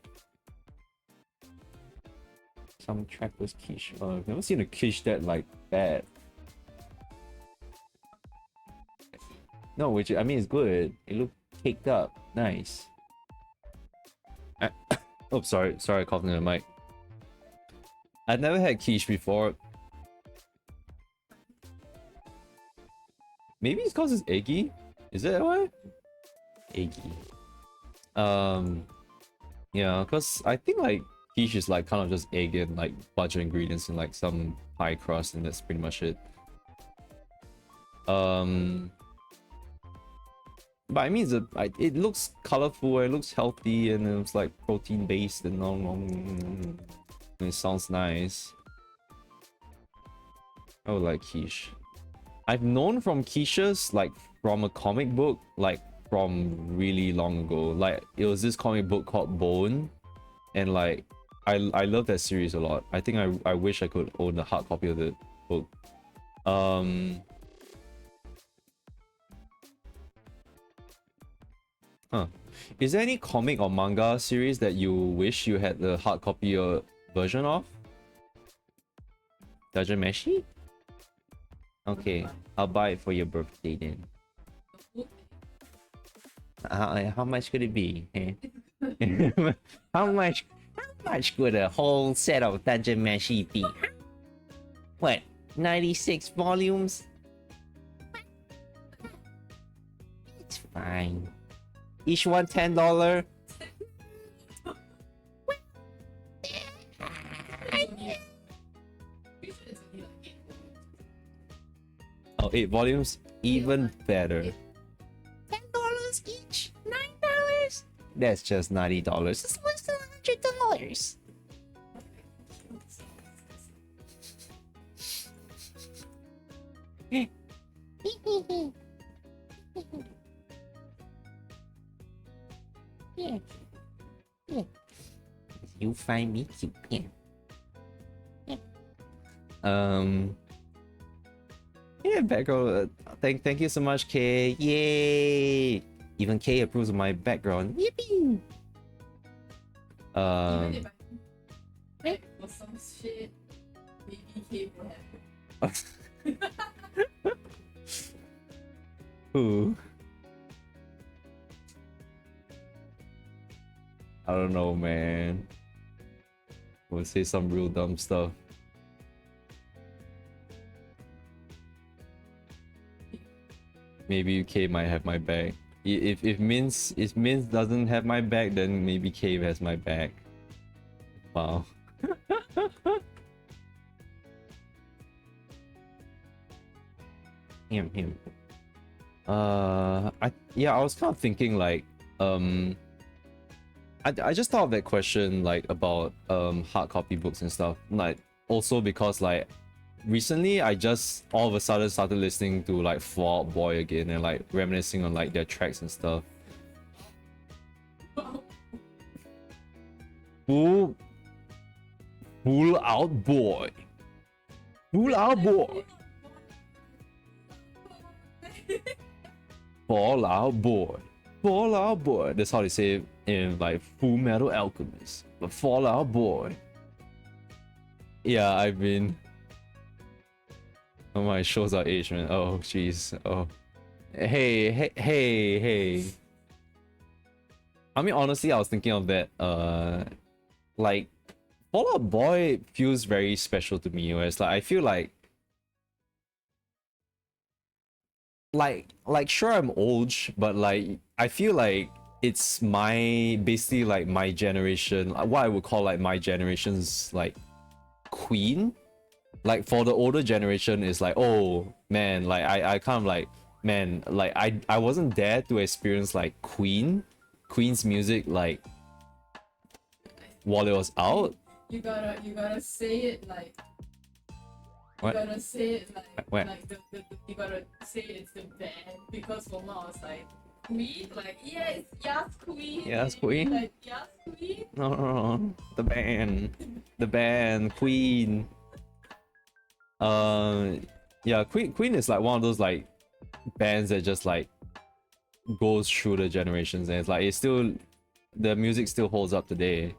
Some trackless quiche. Oh, I've never seen a quiche that like bad. No, which I mean it's good. It looked caked up. Nice. Oh, sorry, I coughed in the mic. I've never had quiche before. Maybe it's cause it's eggy. Is that why? Eggy. Yeah, cause I think like quiche is like kind of just egg and like bunch of ingredients and like some pie crust, and that's pretty much it. But I mean, it looks colorful, it looks healthy, and it's like protein based, and it sounds nice. I would like quiche. I've known from quiches like from a comic book, like from really long ago. Like it was this comic book called Bone, and like I love that series a lot. I think I wish I could own a hard copy of the book. Huh. Is there any comic or manga series that you wish you had the hard copy or version of? Dajameshi? Okay, I'll buy it for your birthday then. How much could it be? Eh? how much could a whole set of Dajameshi be? What? 96 volumes? It's fine. Each one $10. Oh, 8 volumes? Even better. $10 each? $9? That's just $90. It's less than $100. Yeah. Yeah. You find me cute. Yeah. Yeah. Yeah, background. Thank you so much, Kay. Yay! Even Kay approves of my background. Yippee! Even if I for some shit, maybe Kay will have. Who? I don't know, man. We'll say some real dumb stuff. Maybe K might have my back. If Mince doesn't have my back, then maybe Cave has my back. Wow. him. I was kind of thinking like I just thought of that question like about hard copy books and stuff, like also because like recently I just all of a sudden started listening to like Fall Out Boy again and like reminiscing on like their tracks and stuff. Full Out Boy. Full Out Boy. Fall Out Boy. Fall Out Boy. That's how they say it in like Full Metal Alchemist. But Fall Out Boy. Yeah, I've been. Oh my, shows our age, man. Oh jeez. Oh. Hey. I mean, honestly, I was thinking of that. Like, Fall Out Boy feels very special to me. Whereas, like, I feel like sure I'm old, but like I feel like it's basically like my generation, what I would call like my generation's like Queen. Like for the older generation is like, oh man, like I kind of like, man, like I wasn't there to experience like Queen's music like while it was out. You gotta say it like. What? You gotta say it When? like the you gotta say it's the band, because for me I was like Queen, like yes Queen. Yes, Queen. Like yes Queen. No, the band Queen. Yeah, Queen is like one of those like bands that just like goes through the generations, and it's like the music still holds up today.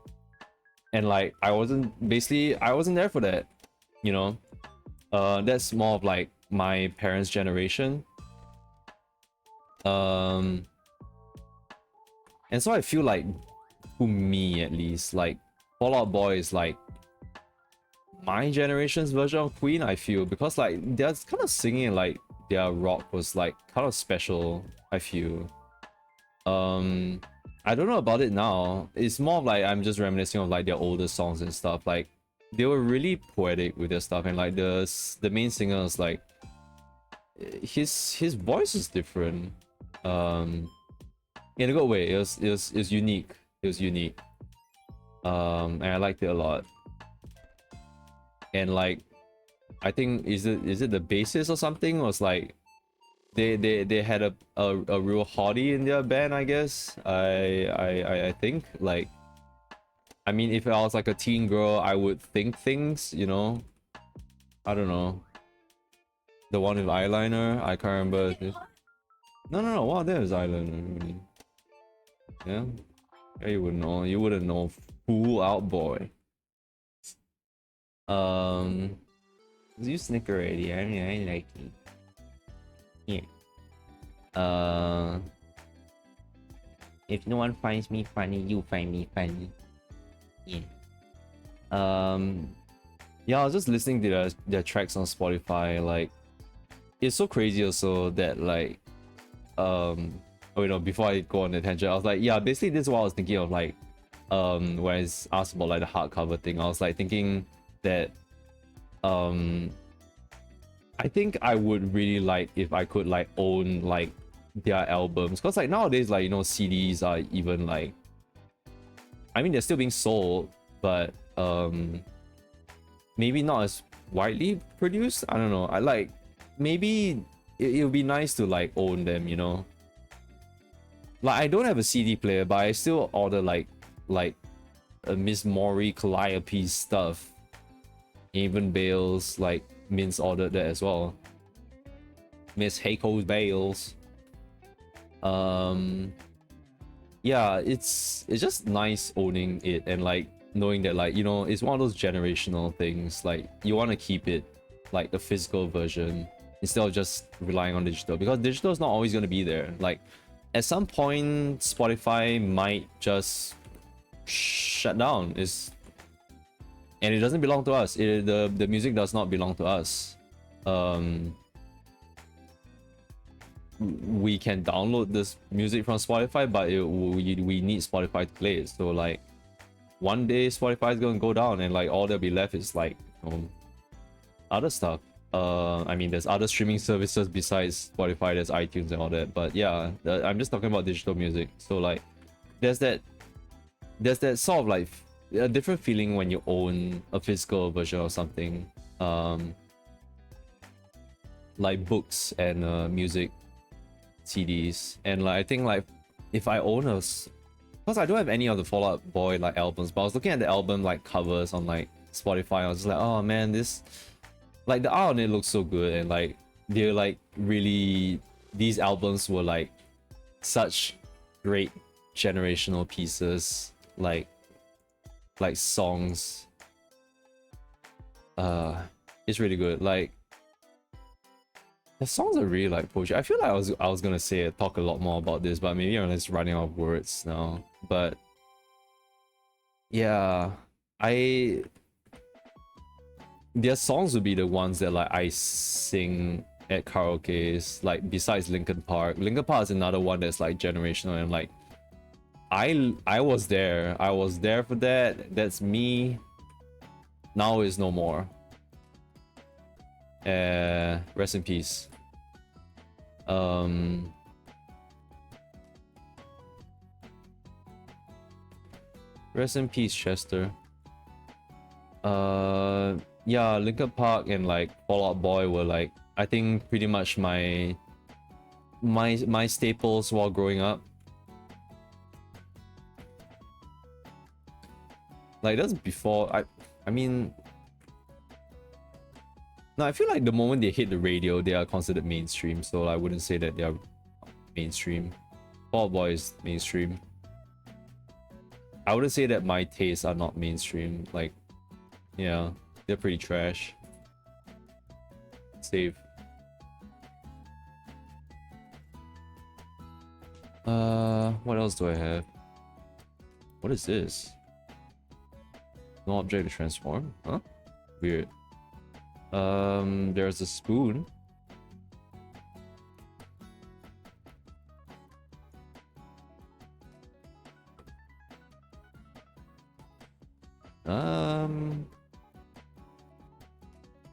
And like I wasn't there for that, you know. That's more of like my parents' generation. And so I feel like, to me at least, like Fall Out Boy is like my generation's version of Queen, I feel, because like they're kind of singing like their rock was like kind of special, I feel. I don't know about it now. It's more of like I'm just reminiscing of like their older songs and stuff. Like they were really poetic with their stuff, and like the main singer is like his voice is different. In a good way. It was unique. It was unique. And I liked it a lot. And like I think is it the bassist or something was like they had a real hottie in their band, I guess. I think like I mean, if I was like a teen girl, I would think things, you know. I don't know. The one with eyeliner, I can't remember. No. What there is eyeliner? Really. Yeah. Yeah, you wouldn't know. You wouldn't know. Fool out, boy. You snicker already. I mean, I like it. Yeah. If no one finds me funny, you find me funny. Yeah. Yeah, I was just listening to their tracks on Spotify. Like, it's so crazy also that like, before I go on the tangent, I was like, yeah, basically this is what I was thinking of. Like, when I was asked about like the hardcover thing, I was like thinking that, I think I would really like if I could like own like their albums, because like nowadays, like, you know, CDs are even like, I mean, they're still being sold, but maybe not as widely produced. I don't know. I like, maybe it would be nice to like own them, you know. Like, I don't have a CD player, but I still order like a Miss Mori Calliope stuff. Even Bales, like Min's ordered that as well. Miss Heiko's Bales. Yeah, it's just nice owning it and like knowing that, like, you know, it's one of those generational things. Like, you want to keep it like the physical version instead of just relying on digital, because digital is not always going to be there. Like, at some point Spotify might just shut down. And it doesn't belong to us. The music does not belong to us. We can download this music from Spotify, but we need Spotify to play it. So like, one day Spotify is gonna go down, and like all that'll be left is like, you know, other stuff. I mean, there's other streaming services besides Spotify. There's iTunes and all that. But yeah, I'm just talking about digital music. So like, there's that sort of like a different feeling when you own a physical version of something, like books and music CDs. And like, I think like, if I own because I don't have any of the Fall Out Boy like albums, but I was looking at the album like covers on like Spotify, I was just like, oh man, this, like, the art on it looks so good, and like they're like really, these albums were like such great generational pieces, like songs. It's really good. Like, the songs are really like poetry. I feel like I was gonna talk a lot more about this, but maybe I'm just running out of words now. But yeah, their songs would be the ones that like I sing at karaoke's, like, besides Linkin Park. Linkin Park is another one that's like generational, and like, I was there. I was there for that. That's me. Now is no more. Rest in peace. Rest in peace, Chester. Yeah, Linkin Park and like Fall Out Boy were like, I think, pretty much my staples while growing up. Like, that's before I mean, no, I feel like the moment they hit the radio, they are considered mainstream. So I wouldn't say that they are mainstream. Fall Out Boy is mainstream. I wouldn't say that my tastes are not mainstream. Like, yeah, they're pretty trash. Save. What else do I have? What is this? No object to transform? Huh? Weird. There's a spoon.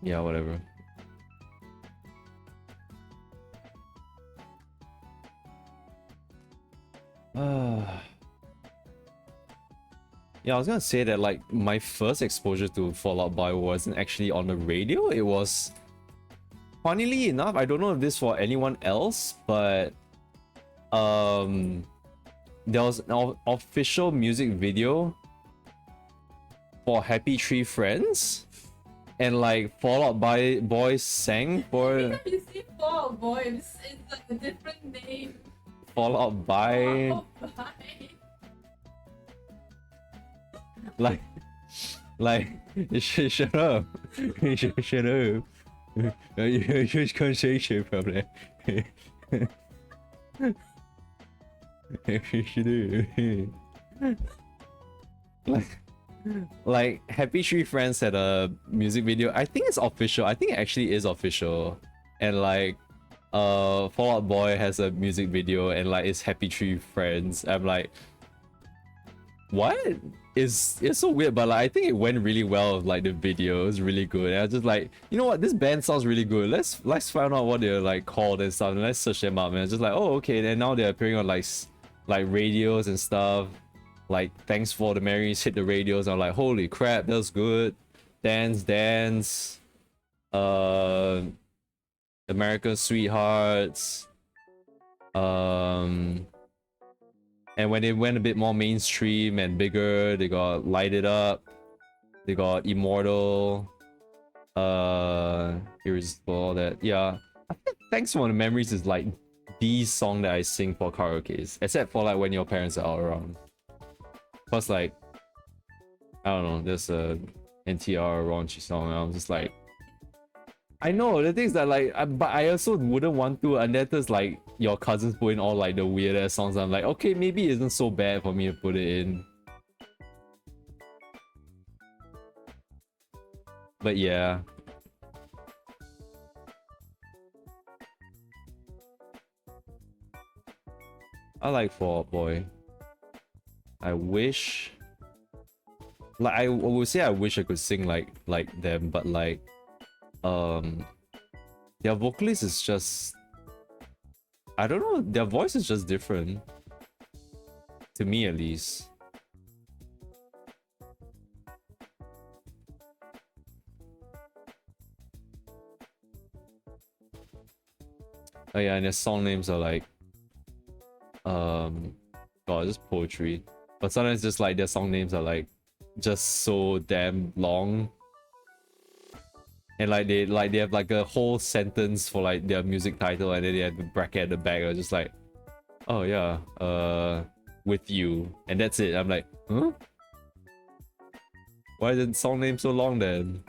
Yeah, whatever. Yeah, I was gonna say that like my first exposure to Fall Out Boy wasn't actually on the radio. It was, funnily enough, I don't know if this for anyone else, but there was an official music video for Happy Tree Friends, and like Fall Out Boy sang for You see Fall Out Boy, it's like a different name. Fall Out Boy. Fall Out Boy. Like, shut up. Shut up. You just can't say shit from there. like Happy Tree Friends had a music video. I think it's official. I think it actually is official. And like Fall Out Boy has a music video and like it's Happy Tree Friends. I'm like, what? It's so weird, but like I think it went really well with like the video. It was really good. And I was just like, you know what, this band sounds really good. Let's find out what they're like called and stuff, and let's search them up. And it's just like, oh okay, then now they're appearing on like radios and stuff. Like Thanks for the Marys hit the radios. I'm like, holy crap, that was good. Dance, American Sweethearts. And when it went a bit more mainstream and bigger, they got Light It Up, they got Immortal, Irresistible, all that. Yeah, I think Thanks for the Memories is like the song that I sing for karaoke, except for like when your parents are all around. Plus, like, I don't know, there's a NTR raunchy song, and I'm just like, I know the things that like, but I also wouldn't want to, and that is like your cousins put in all like the weird ass songs. I'm like, okay, maybe it isn't so bad for me to put it in. But yeah. I like Fall Out Boy. I wish, like, I would say I wish I could sing like them, but like, their vocalist is just, I don't know, their voice is just different. To me at least. Oh yeah, and their song names are like, God, just poetry. But sometimes just like their song names are like just so damn long. And like they have like a whole sentence for like their music title, and then they have the bracket at the back. Or just like, oh yeah, with you, and that's it. I'm like, huh? Why is the song name so long then?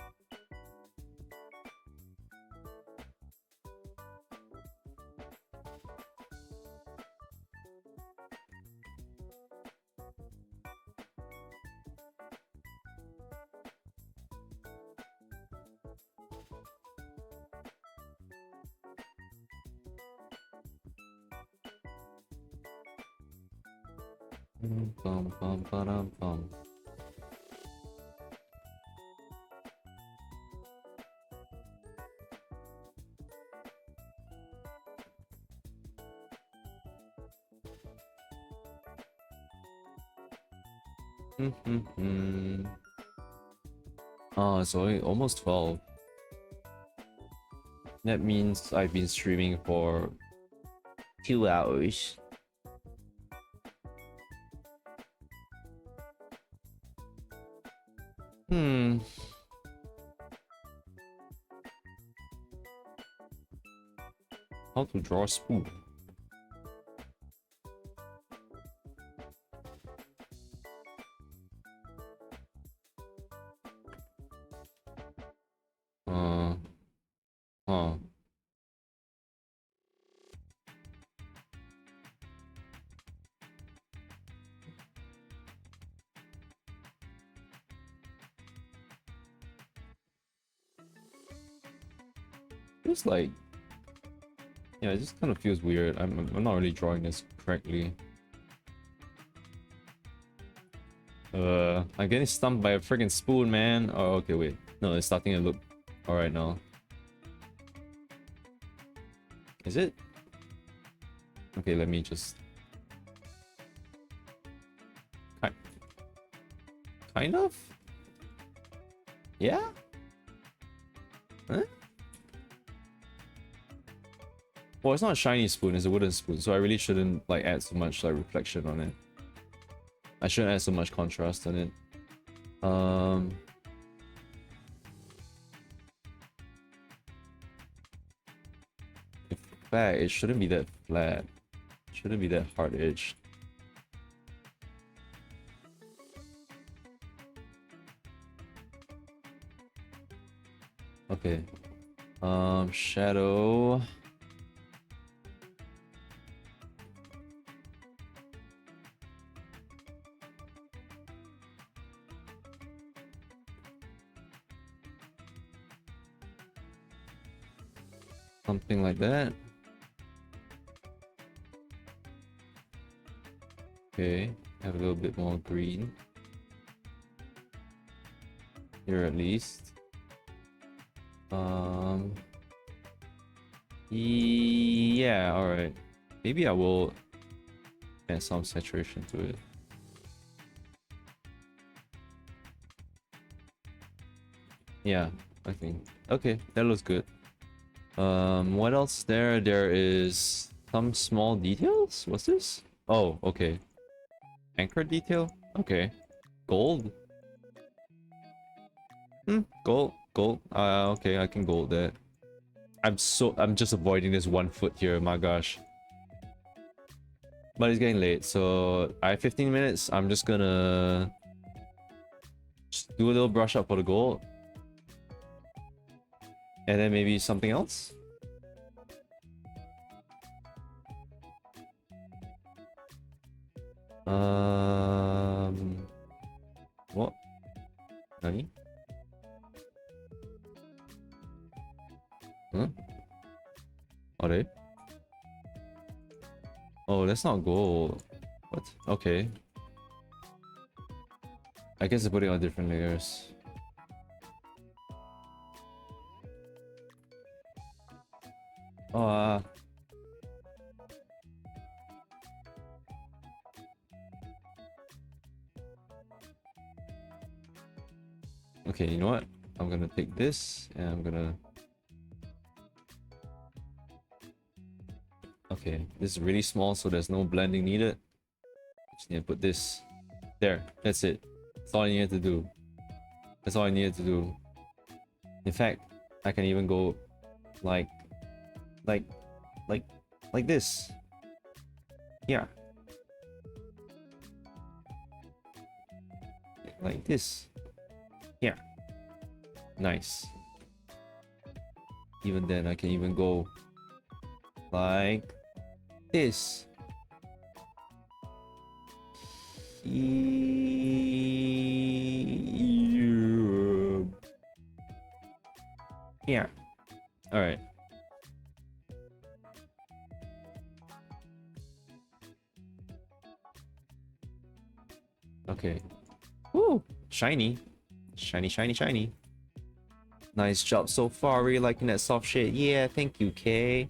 Bum, bum, ba-dum, bum. Oh, it's only almost 12. That means I've been streaming for 2 hours. How to draw a spoon? Just like, yeah, it just kind of feels weird. I'm not really drawing this correctly. I'm getting stumped by a freaking spoon, man. Oh, okay, wait. No, it's starting to look alright now. Is it? Okay, let me just... Kind of? Yeah? Huh? Well, it's not a shiny spoon, it's a wooden spoon, so I really shouldn't like add so much like reflection on it. I shouldn't add so much contrast on it. Um. In fact, it shouldn't be that flat. It shouldn't be that hard edged. Okay. Shadow. Something like that. Okay, have a little bit more green. Here at least. Yeah, alright. Maybe I will add some saturation to it. Yeah, I think. Okay, that looks good. What else there? There is some small details? What's this? Oh, okay. Anchor detail? Okay. Gold? Gold. Okay, I can gold that. I'm just avoiding this 1 foot here, my gosh. But it's getting late, so I have 15 minutes. I'm just gonna just do a little brush up for the gold. And then maybe something else? What? Nani? Huh? Are they? Oh, that's not gold. What? Okay. I guess they're putting on different layers. Oh, okay, you know what? I'm gonna take this and I'm gonna... Okay, this is really small, so there's no blending needed. Just need to put this there. That's it. That's all I needed to do. That's all I needed to do. In fact, I can even go like this. Yeah. Like this. Yeah. Nice. Even then, I can even go like this. Yeah. All right. Okay. Woo! Shiny. Shiny, shiny, shiny. Nice job so far. Really liking that soft shade. Yeah, thank you, Kay.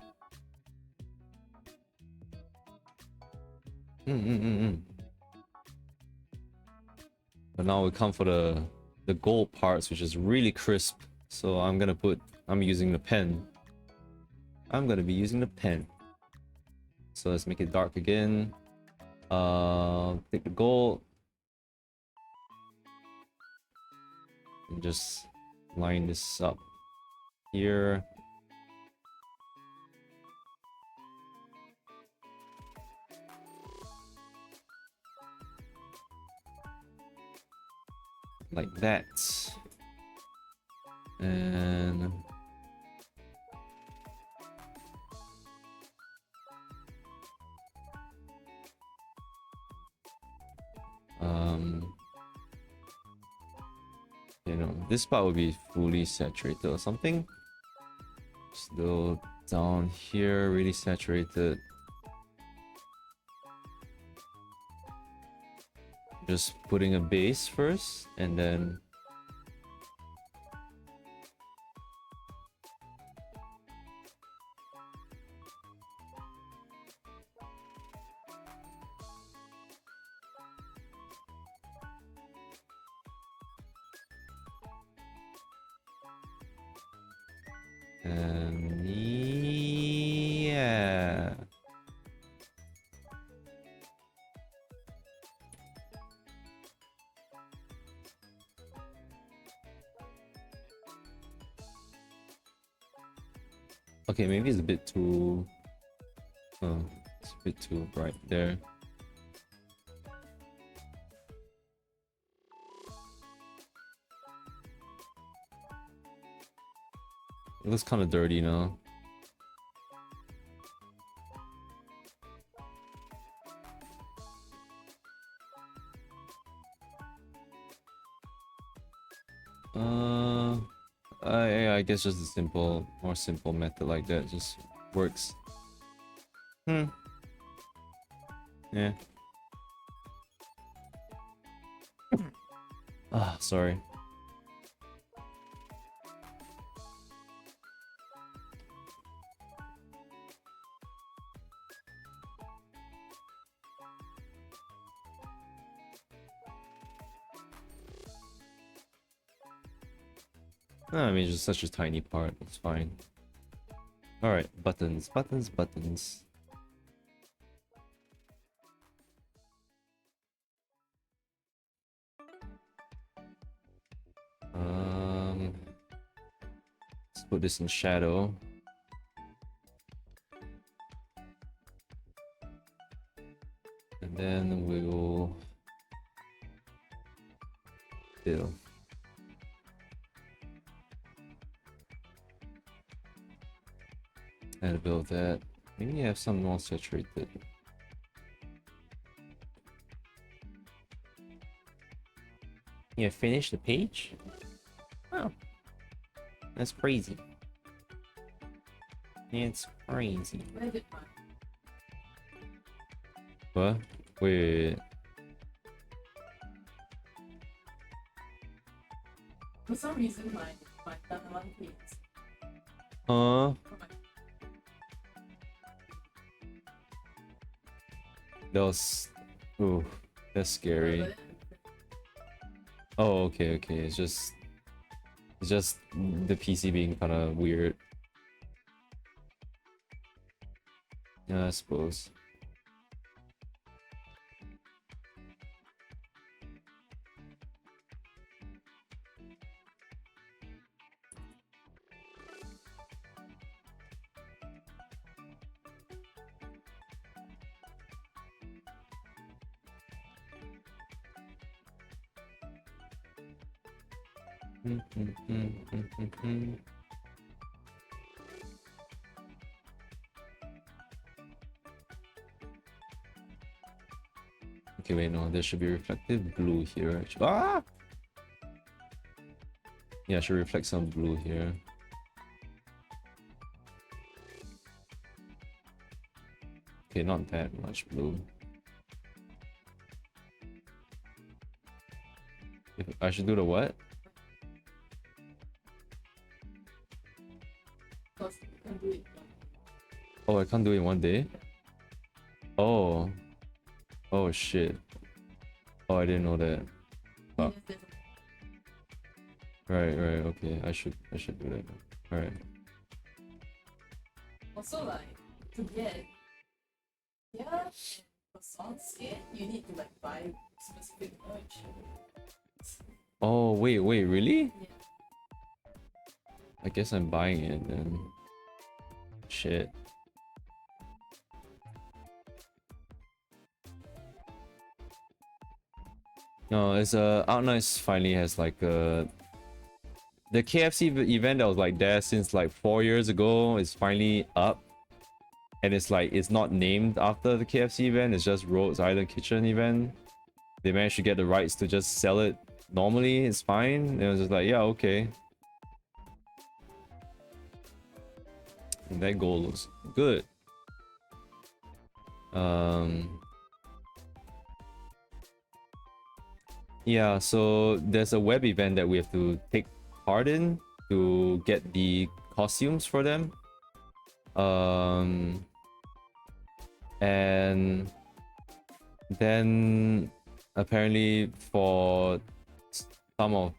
But now we come for the gold parts, which is really crisp. So I'm using the pen. I'm gonna be using the pen. So let's make it dark again. Take the gold. And just line this up here. Like that. And you know, this part will be fully saturated or something. Still down here, really saturated. Just putting a base first and then yeah. Okay, maybe it's a bit too... Oh, it's a bit too bright there. It looks kind of dirty now. I guess just a simple, more simple method like that just works. Yeah. Ah, sorry. I mean, just such a tiny part. It's fine. All right, buttons, buttons, buttons. Let's put this in shadow. And then we'll fill. And build that. Maybe have some more saturated. Yeah, finish the page? Wow. That's crazy. It's crazy. Where did my What? Wait. for some reason my Tanawan page Huh? That was... Ooh, that's scary. Oh, okay, okay. It's just the PC being kind of weird. Yeah, I suppose. Okay, wait, no, there should be reflective blue here. Ah! Yeah, I should reflect some blue here. Okay, not that much blue. I should do the what? because you can do it. Oh, I can't do it in one day? Oh. Oh shit. Oh, I didn't know that. Oh. Right, right, okay. I should do that. Alright. Also, like to get for song skin, you need to like buy specific merch. Oh, wait, really? Yeah. I guess I'm buying it then. Shit. No, it's Outnice finally has like the KFC event that was like there since like 4 years ago is finally up. And it's like it's not named after the KFC event, it's just Rhodes Island Kitchen event. They managed to get the rights to just sell it normally, it's fine. And it was just like, yeah, okay. And that goal looks good. Yeah, so there's a web event that we have to take part in to get the costumes for them. And then apparently for some of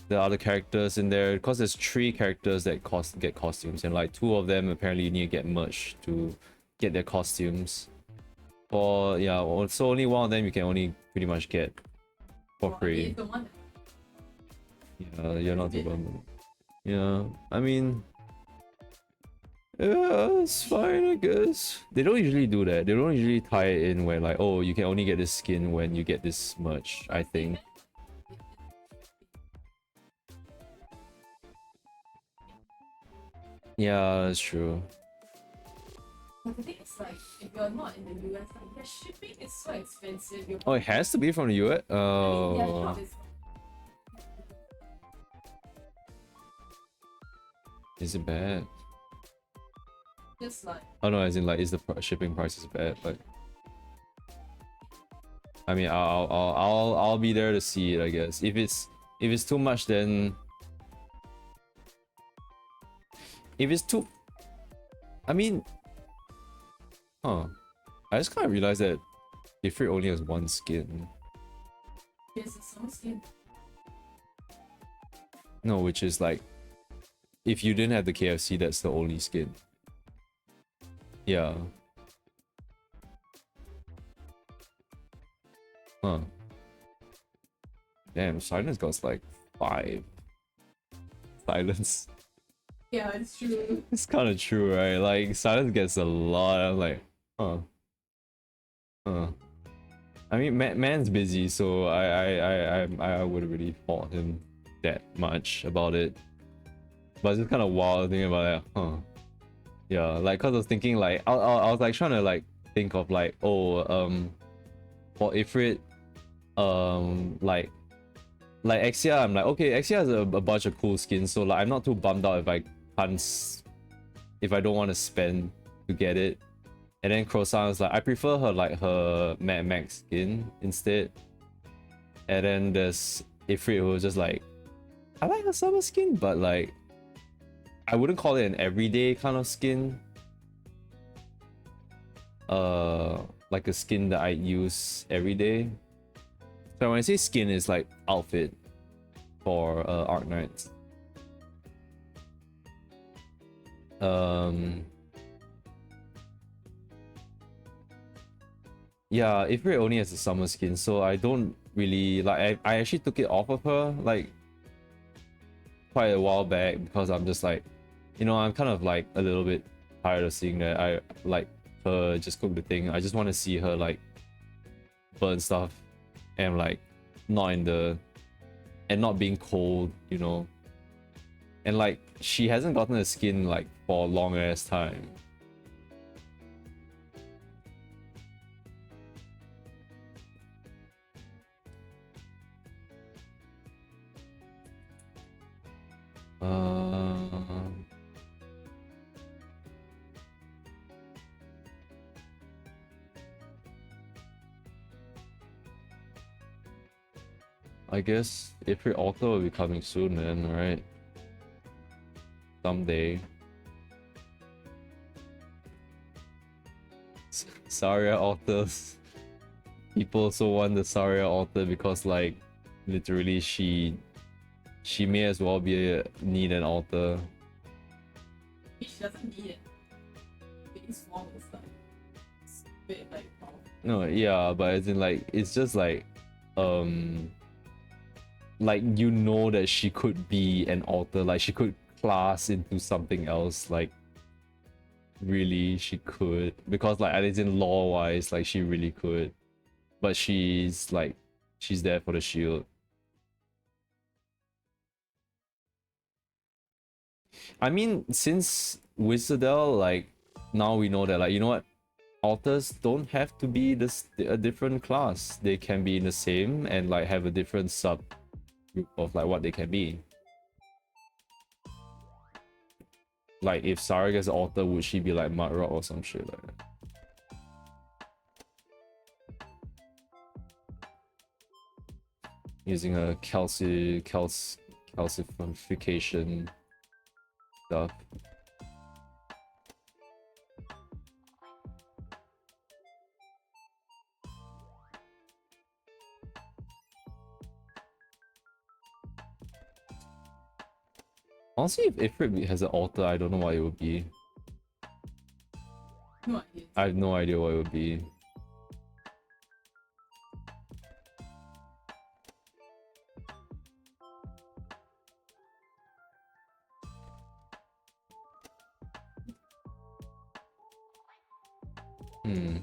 the other characters in there, because there's 3 characters that get costumes, and like 2 of them apparently you need to get merch to get their costumes. Or yeah, so only one of them you can only pretty much get for free. The one Yeah, you're not the one. Yeah, I mean, Yeah, it's fine, I guess. They don't usually do that. They don't usually tie it in where like, oh, you can only get this skin when you get this merch, I think. Yeah, that's true. But the thing is, like, if you're not in the US, like, their shipping is so expensive. You're Oh, it has to be from the US? I mean, their Oh, shop is it bad? just like, Oh no, as in like, is the shipping prices bad? But I mean, I'll be there to see it, I guess. If it's too much, then if it's too, I mean, huh? I just kind of realized that Ifrit only has one skin. yes, it's so skin. No, which is like, if you didn't have the KFC, that's the only skin. Yeah. Huh. Damn, Silence got like 5. Silence. Yeah, it's true. It's kind of true, right? Like, Silence gets a lot. I'm like, huh. Huh. I mean, man's busy, so I wouldn't really fault him that much about it. But it's just kind of wild thinking about that, huh? Yeah, like, cause I was thinking like, I was like trying to like think of like, oh, for Ifrit, like Exia, I'm like, okay, Exia has a bunch of cool skins, so like I'm not too bummed out if I can't, if I don't want to spend to get it. And then Croissant is like, I prefer her like her Mad Max skin instead. And then there's Ifrit who was just like, I like her summer skin, but like I wouldn't call it an everyday kind of skin. Like a skin that I use every day. So when I say skin, it's like outfit for Arc Knights. Yeah, Ifrit only has a summer skin, so I don't really like. I actually took it off of her like quite a while back because I'm just like, you know, I'm kind of like a little bit tired of seeing that. I like her just cook the thing. I just want to see her like burn stuff and like not in the and not being cold, you know. And like she hasn't gotten a skin like for a long ass time. I guess Ifrit Alter will be coming soon then, right? Someday. Saria Alters. People also want the Saria Alter because like literally she may as well need an altar. She doesn't need it. Being small is like, it's a bit like, oh. No, yeah, but as in like it's just like you know that she could be an altar, like she could class into something else, like really she could, because like as in law wise, like she really could, but she's there for the shield. I mean, since Wizardel, like now we know that, like, you know what, altars don't have to be a different class. They can be in the same and like have a different sub group of like what they can be. Like if Sarah gets altar, would she be like Mudrock or some shit like that? Using a calcification stuff. Honestly, if Ifrit has an altar, I don't know what it would be. No idea. I have no idea what it would be. Hmm.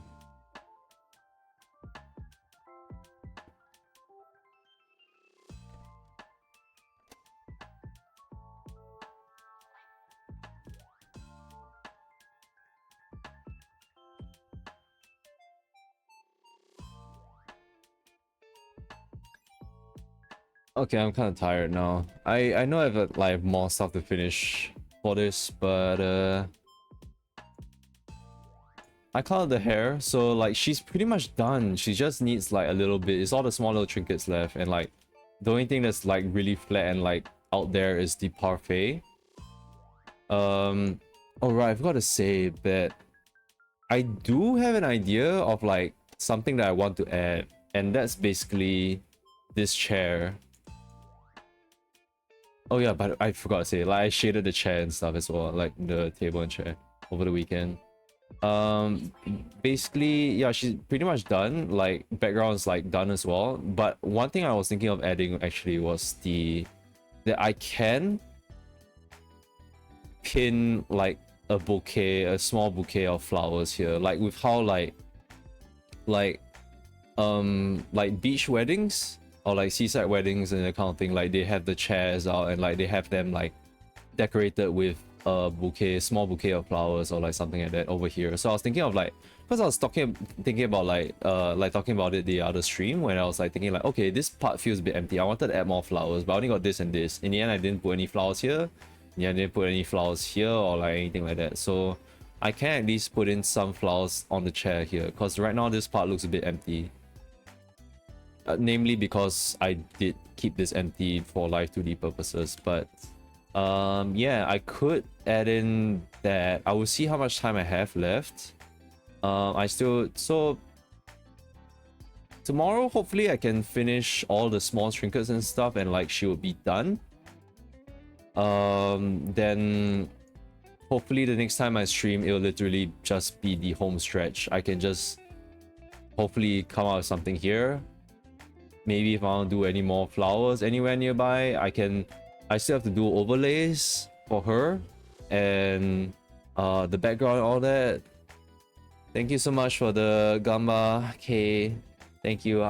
Okay, I'm kind of tired now. I know I have like more stuff to finish for this, but I colored the hair, so like she's pretty much done. She just needs like a little bit. It's all the small little trinkets left, and like the only thing that's like really flat and like out there is the parfait. Oh right, I forgot to say that I do have an idea of like something that I want to add, and that's basically this chair. Oh yeah, but I forgot to say, like I shaded the chair and stuff as well, like the table and chair over the weekend. Basically, yeah, she's pretty much done. Like background's like done as well. But one thing I was thinking of adding actually was that I can pin like a small bouquet of flowers here, like with how like beach weddings or like seaside weddings and that kind of thing, like they have the chairs out and like they have them like decorated with a small bouquet of flowers or like something like that over here. So I was thinking of like, because I was thinking about like talking about it the other stream, when I was like thinking like, okay, this part feels a bit empty, I wanted to add more flowers, but I only got this and this. In the end, I didn't put any flowers here. Yeah, I didn't put any flowers here or like anything like that. So I can at least put in some flowers on the chair here, because right now this part looks a bit empty. Namely because I did keep this empty for live 2D purposes, but yeah, I could add in that. I will see how much time I have left. So tomorrow hopefully I can finish all the small trinkets and stuff, and like she will be done. Then hopefully the next time I stream, it will literally just be the home stretch. I can just hopefully come out with something here. Maybe if I want to do any more flowers anywhere nearby, I still have to do overlays for her and the background, all that. Thank you so much for the gamba, K. Thank you.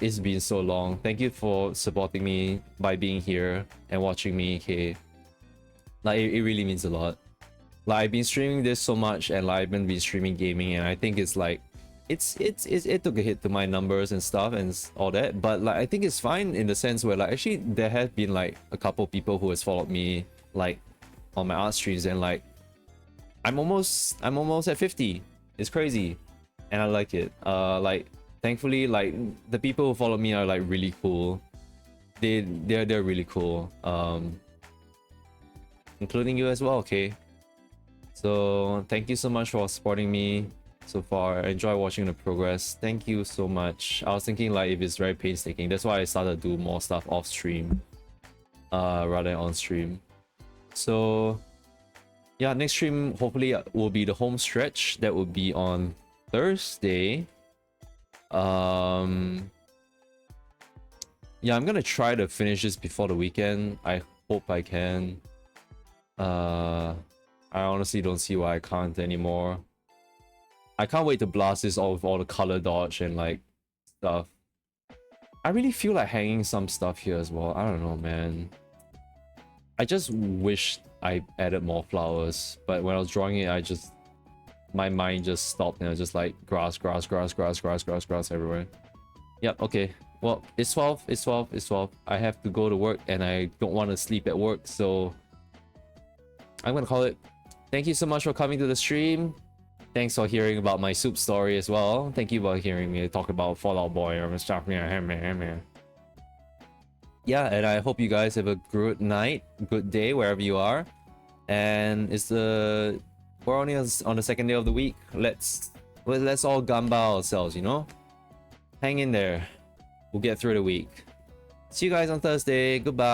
It's been so long. Thank you for supporting me by being here and watching me, K. Like it really means a lot. Like I've been streaming this so much, and like I've been streaming gaming, and I think it's like it took a hit to my numbers and stuff and all that, but like I think it's fine in the sense where like actually there have been like a couple people who has followed me like on my art streams, and like I'm almost at 50. It's crazy, and I like it. Like thankfully, like the people who follow me are like really cool. They're really cool. Including you as well, okay? So thank you so much for supporting me so far. I enjoy watching the progress. Thank you so much. I was thinking like if it's very painstaking, that's why I started to do more stuff off stream rather than on stream. So yeah, next stream hopefully will be the home stretch. That will be on Thursday. Yeah, I'm gonna try to finish this before the weekend. I hope I can. I honestly don't see why I can't anymore. I can't wait to blast this all with all the color dodge and like stuff. I really feel like hanging some stuff here as well. I don't know, man. I just wish I added more flowers, but when I was drawing it, my mind just stopped, and I was just like grass everywhere. Yep, okay. Well, it's 12. I have to go to work, and I don't want to sleep at work, so I'm gonna call it. Thank you so much for coming to the stream. Thanks for hearing about my soup story as well. Thank you for hearing me talk about Fallout Boy or stuff. Yeah, and I hope you guys have a good night, good day wherever you are. And we're only on the second day of the week. Let's all gamba ourselves, you know? Hang in there. We'll get through the week. See you guys on Thursday. Goodbye.